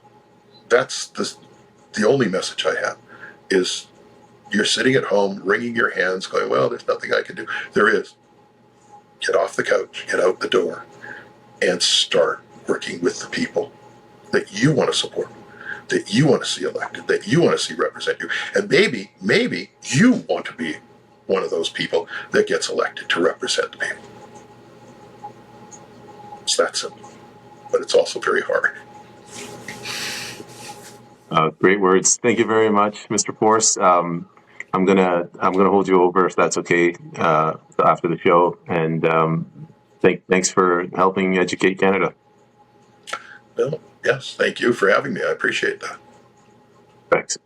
That's the only message I have, is you're sitting at home, wringing your hands, going, well, there's nothing I can do. There is. Get off the couch, get out the door, and start working with the people that you want to support, that you want to see elected, that you want to see represent you. And maybe you want to be one of those people that gets elected to represent the people. It's that simple, but it's also very hard.
Great words. Thank you very much, Mr. Force. I'm gonna hold you over if that's okay after the show. And thanks for helping educate Canada.
Well, yes, thank you for having me. I appreciate that.
Thanks.